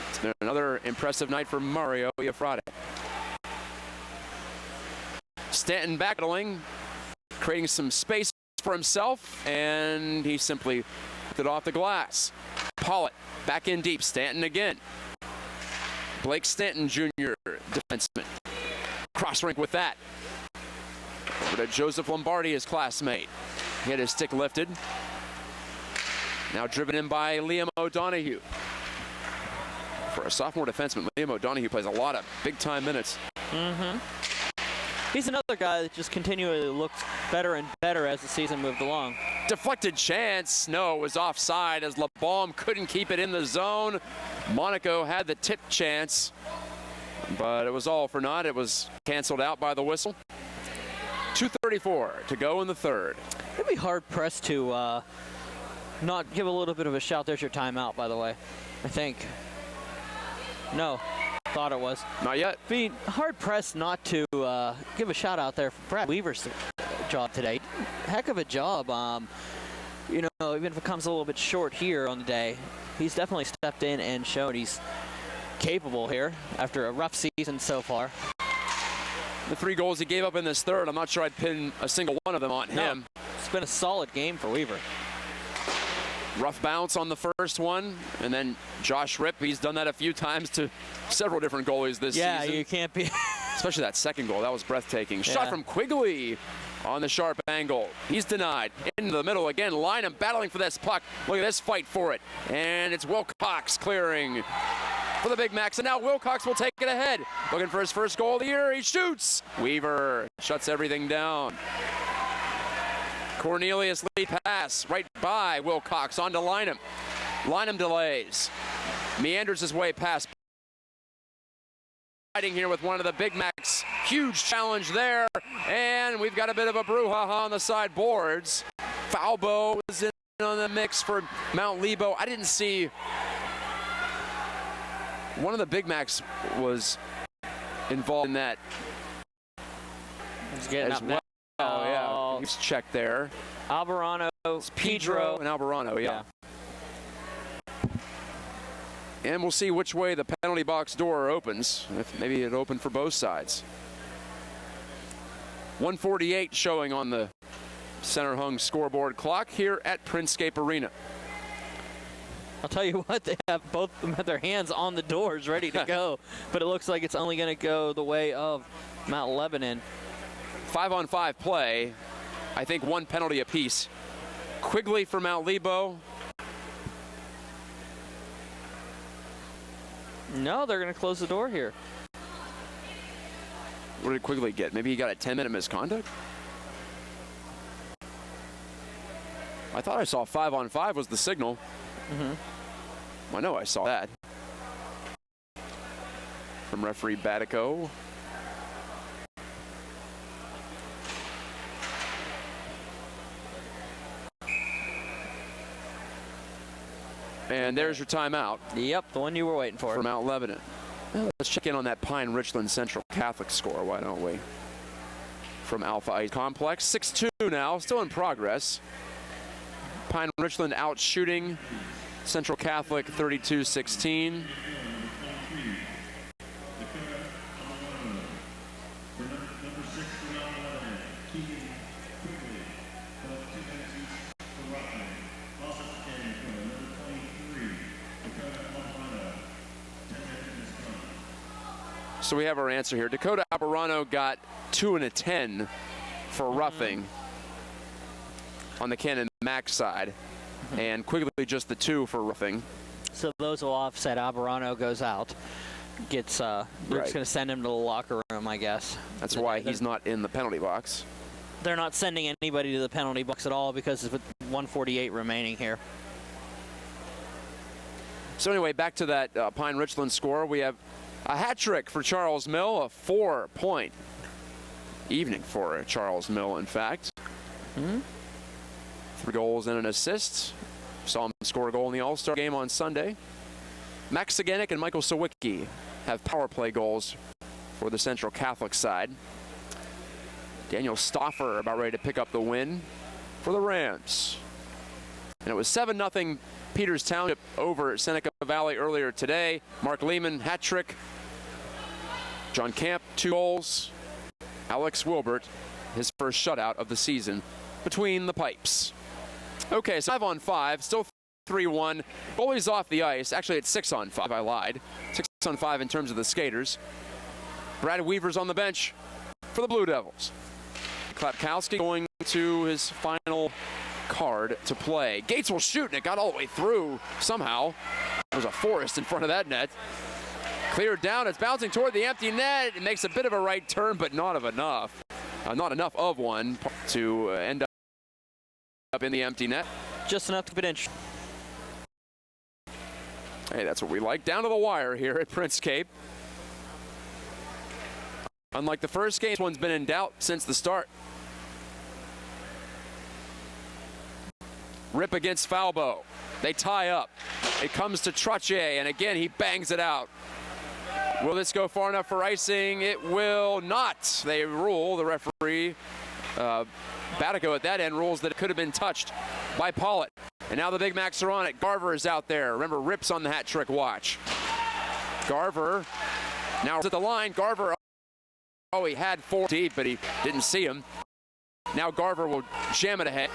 It's been another impressive night for Mario Iafrate. Stanton battling, creating some space for himself, and he simply put it off the glass. Pollitt back in deep. Stanton again. Blake Stanton, Jr., defenseman. Cross rink with that. Over to Joseph Lombardi, his classmate. He had his stick lifted. Now driven in by Liam O'Donoghue. For a sophomore defenseman, Liam O'Donoghue plays a lot of big-time minutes. He's another guy that just continually looks better and better as the season moved along. Deflected chance. No, it was offside as LeBaume couldn't keep it in the zone. Monaco had the tip chance, but it was all for naught. It was canceled out by the whistle. 2:34 to go in the third. It'd be hard-pressed to not give a little bit of a shout. There's your timeout, by the way, I think. No. Thought it was. Not yet. Be hard-pressed not to give a shout-out there for Brad Weaver's job today. Heck of a job. You know, even if it comes a little bit short here on the day, he's definitely stepped in and shown he's capable here after a rough season so far. The 3 goals he gave up in this third, I'm not sure I'd pin a single one of them on him. It's been a solid game for Weaver. Rough bounce on the first one, and then Josh Rip, he's done that a few times to several different goalies this season. Yeah, you can't be... Especially that second goal, that was breathtaking. Shot from Quigley on the sharp angle. He's denied. Into the middle again, Lynham battling for this puck. Look at this fight for it. And it's Wilcox clearing for the Big Macs, and now Wilcox will take it ahead. Looking for his first goal of the year, he shoots. Weaver shuts everything down. Cornelius lead pass right by Wilcox onto Lynham. Lynham delays. Meanders his way past fighting here with one of the Big Macs. Huge challenge there, and we've got a bit of a brouhaha on the side boards. Falbo was in on the mix for Mount Lebo. I didn't see. One of the Big Macs was involved in that. He's getting as up well. now. Oh, yeah. He's checked there. Alvarado, Pedro, and Alvarado, yeah. And we'll see which way the penalty box door opens. If maybe it opened for both sides. 1:48 showing on the center hung scoreboard clock here at Prinscape Arena. I'll tell you what, they have both of them have their hands on the doors ready to go, but it looks like it's only going to go the way of Mount Lebanon. 5-on-5 play. I think one penalty apiece. Quigley for Mount Lebo. No, they're going to close the door here. What did Quigley get? Maybe he got a 10-minute misconduct? I thought I saw 5-on-5 was the signal. I know I saw that. From referee Batico. And there's your timeout. Yep, the one you were waiting for. For Mount Lebanon. Well, let's check in on that Pine Richland Central Catholic score, why don't we? From Alpha Ice Complex. 6-2 now, still in progress. Pine Richland out shooting Central Catholic 32-16. So we have our answer here. Dakota Alvarado got 2 and a 10 for roughing on the Canon-Mac side, and Quigley just the 2 for roughing. So those will offset. Alvarado goes out. Gets Rick's going to send him to the locker room, I guess. That's why he's not in the penalty box. They're not sending anybody to the penalty box at all because of 1:48 remaining here. So anyway, back to that Pine Richland score. We have a hat trick for Charles Mill, a 4-point evening for Charles Mill, in fact. 3 goals and an assist. Saw him score a goal in the All-Star game on Sunday. Max Saganic and Michael Sawicki have power play goals for the Central Catholic side. Daniel Stoffer about ready to pick up the win for the Rams. And it was 7-0 Peters Township over Seneca Valley earlier today. Mark Lehman, hat trick. John Camp, 2 goals. Alex Wilbert, his first shutout of the season between the pipes. Okay, so 5-on-5, still 3-1. Goalies off the ice. Actually, it's 6-on-5. I lied. 6-on-5 in terms of the skaters. Brad Weaver's on the bench for the Blue Devils. Klapkowski going to his final card to play. Gates will shoot, and it got all the way through somehow. There's a forest in front of that net. Cleared down, it's bouncing toward the empty net. It makes a bit of a right turn, but not enough of one to end up in the empty net. Just enough to put in. Hey, that's what we like. Down to the wire here at Prinscape. Unlike the first game, this one's been in doubt since the start. Rip against Falbo. They tie up. It comes to Trottier, and again, he bangs it out. Will this go far enough for icing? It will not. They rule, the referee, Batico at that end, rules that it could have been touched by Pollitt. And now the Big Macs are on it. Garver is out there. Remember, Rip's on the hat trick watch. Garver now at the line. Garver, oh, he had 4 deep, but he didn't see him. Now Garver will jam it ahead.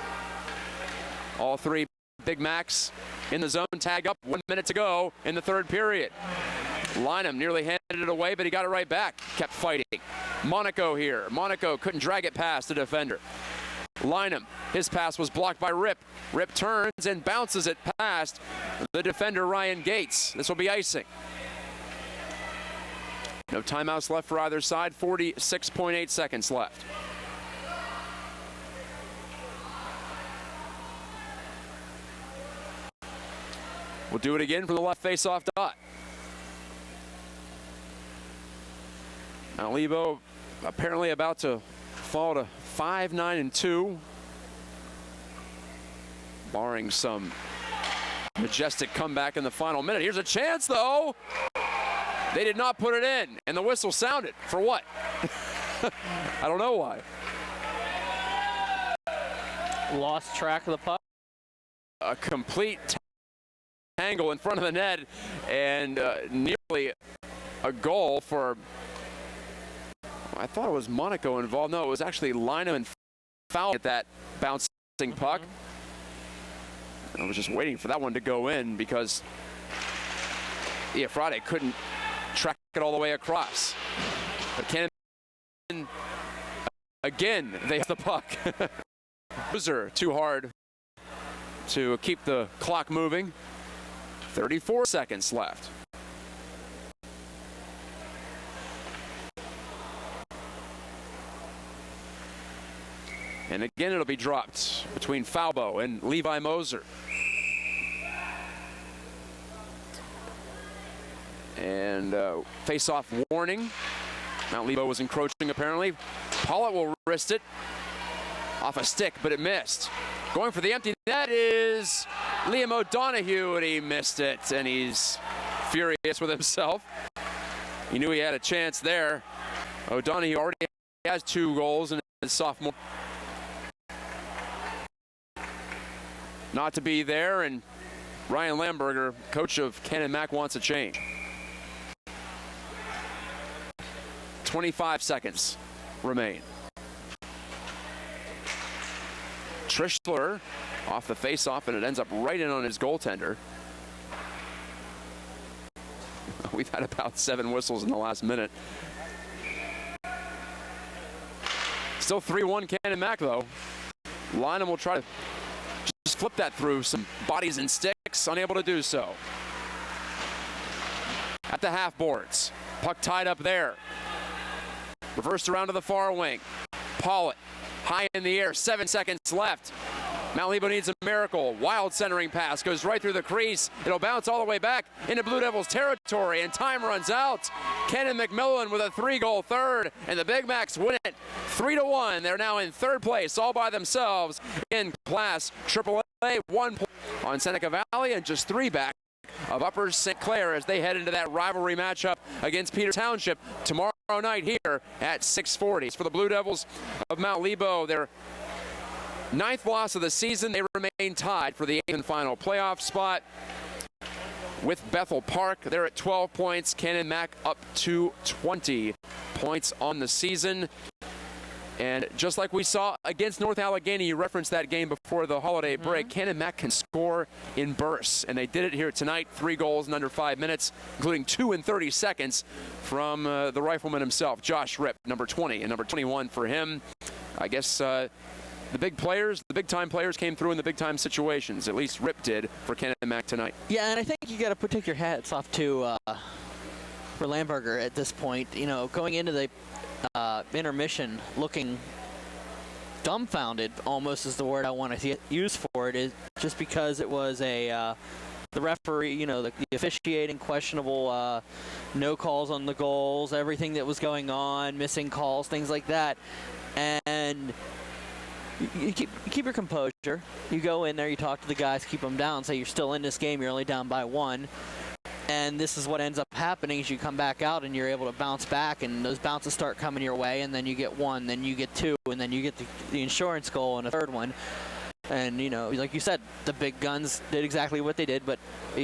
All 3 Big Macs in the zone, tag up, 1 minute to go in the third period. Lynham nearly handed it away, but he got it right back. Kept fighting. Monaco here. Monaco couldn't drag it past the defender. Lynham, his pass was blocked by Rip. Rip turns and bounces it past the defender, Ryan Gates. This will be icing. No timeouts left for either side. 46.8 seconds left. We'll do it again from the left face-off dot. Now Lebo apparently about to fall to 5-9-2, barring some majestic comeback in the final minute. Here's a chance, though. They did not put it in, and the whistle sounded. For what? I don't know why. Lost track of the puck. A complete tangle in front of the net, and nearly a goal for, I thought it was Monaco involved. No, it was actually Lineman foul at that bouncing puck. I was just waiting for that one to go in because Friday couldn't track it all the way across. But Cannon, again, they have the puck. Loser too hard to keep the clock moving. 34 seconds left. And again, it'll be dropped between Falbo and Levi Moser. And face-off warning. Mount Lebo was encroaching apparently. Pollitt will wrist it off a stick, but it missed. Going for the empty net is Liam O'Donoghue, and he missed it, and he's furious with himself. He knew he had a chance there. O'Donoghue already has 2 goals in his sophomore. Not to be there, and Ryan Lamberger, coach of Canon-Mac, wants a change. 25 seconds remain. Trishler off the face-off, and it ends up right in on his goaltender. We've had about 7 whistles in the last minute. Still 3-1 Canon-Mac, though. Lynham will try to just flip that through some bodies and sticks, unable to do so. At the half boards, puck tied up there. Reversed around to the far wing. Pollitt, high in the air, 7 seconds left. Mount Lebo needs a miracle. Wild centering pass goes right through the crease. It'll bounce all the way back into Blue Devils territory, and time runs out. Canon-McMillan with a 3-goal third, and the Big Macs win it 3-1. They're now in 3rd place all by themselves in Class AAA. 1 point on Seneca Valley and just 3 back of Upper St. Clair as they head into that rivalry matchup against Peters Township tomorrow night here at 6:40. For the Blue Devils of Mount Lebo, their 9th loss of the season. They remain tied for the 8th and final playoff spot with Bethel Park. They're at 12 points. Canon-Mac up to 20 points on the season. And just like we saw against North Allegheny, you referenced that game before the holiday break, Canon-Mac can score in bursts. And they did it here tonight, 3 goals in under 5 minutes, including 2 in 30 seconds from the rifleman himself, Josh Ripp, number 20, and number 21 for him. I guess the big players, the big-time players came through in the big-time situations. At least Ripp did for Canon-Mac tonight. Yeah, and I think you got to take your hats off to for Lamberger at this point. You know, going into the intermission looking dumbfounded almost is the word I want to use for it, is just because it was the referee, you know, the officiating, questionable no calls on the goals, everything that was going on, missing calls, things like that. And you keep your composure. You go in there, you talk to the guys, keep them down, say you're still in this game, you're only down by 1. And this is what ends up happening is you come back out and you're able to bounce back, and those bounces start coming your way, and then you get 1, then you get 2, and then you get the insurance goal and a 3rd one. And, you know, like you said, the big guns did exactly what they did, but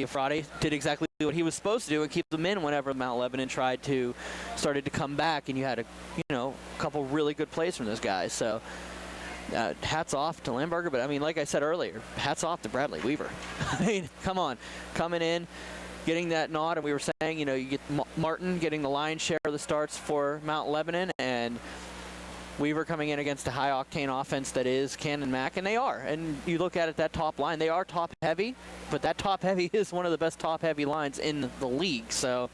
Friday did exactly what he was supposed to do and keep them in whenever Mount Lebanon started to come back, and you had a couple really good plays from those guys. So hats off to Lamberger, but I mean, like I said earlier, hats off to Bradley Weaver. I mean, come on, coming in, getting that nod, and we were saying, you know, you get Martin getting the lion's share of the starts for Mount Lebanon, and Weaver coming in against a high-octane offense that is Canon-Mac, and they are. And you look at it, that top line, they are top-heavy, but that top-heavy is one of the best top-heavy lines in the league. So,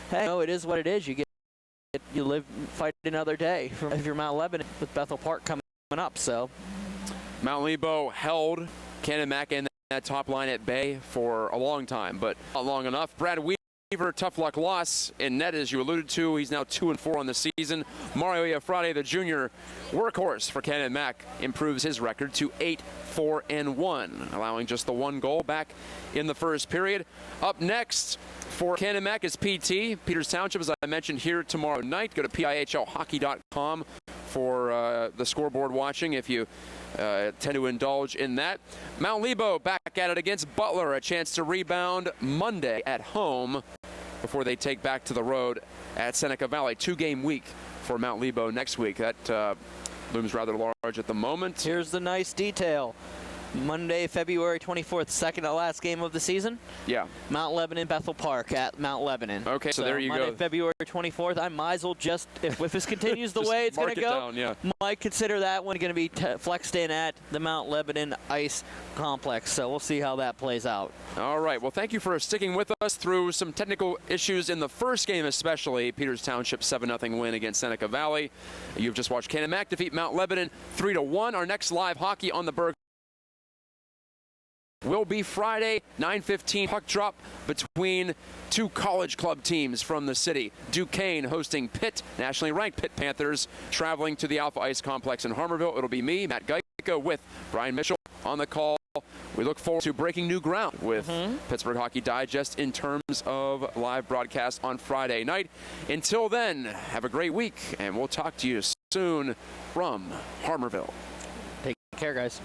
hey, you know, it is what it is. You fight another day if you're Mount Lebanon with Bethel Park coming up. So, Mount Lebo held Canon-Mac in that top line at bay for a long time, but not long enough. Brad Weaver Beaver, tough luck loss in net, as you alluded to. He's now 2-4 on the season. Mario Friday, the junior workhorse for Canon-Mac, improves his record to 8-4-1, allowing just the one goal back in the first period. Up next for Canon-Mac is PT. Peters Township, as I mentioned, here tomorrow night. Go to PIHLhockey.com for the scoreboard watching if you tend to indulge in that. Mount Lebo back at it against Butler. A chance to rebound Monday at home before they take back to the road at Seneca Valley. 2-game week for Mount Lebo next week. That looms rather large at the moment. Here's the nice detail. Monday, February 24th, second to last game of the season. Yeah. Mount Lebanon, Bethel Park at Mount Lebanon. Okay, so there you Monday, go. February 24th. I might as well just, if this continues the way it's going to go, down, yeah. might consider that one going to be flexed in at the Mount Lebanon Ice Complex. So we'll see how that plays out. All right. Well, thank you for sticking with us through some technical issues in the first game, especially Peters Township 7-0 win against Seneca Valley. You've just watched Canon-Mac defeat Mount Lebanon 3-1. Our next live hockey on the Berg will be Friday, 9:15. Puck drop between two college club teams from the city. Duquesne hosting Pitt, nationally ranked Pitt Panthers, traveling to the Alpha Ice Complex in Harmarville. It'll be me, Matt Geico, with Brian Mitchell on the call. We look forward to breaking new ground with Pittsburgh Hockey Digest in terms of live broadcast on Friday night. Until then, have a great week, and we'll talk to you soon from Harmarville. Take care, guys.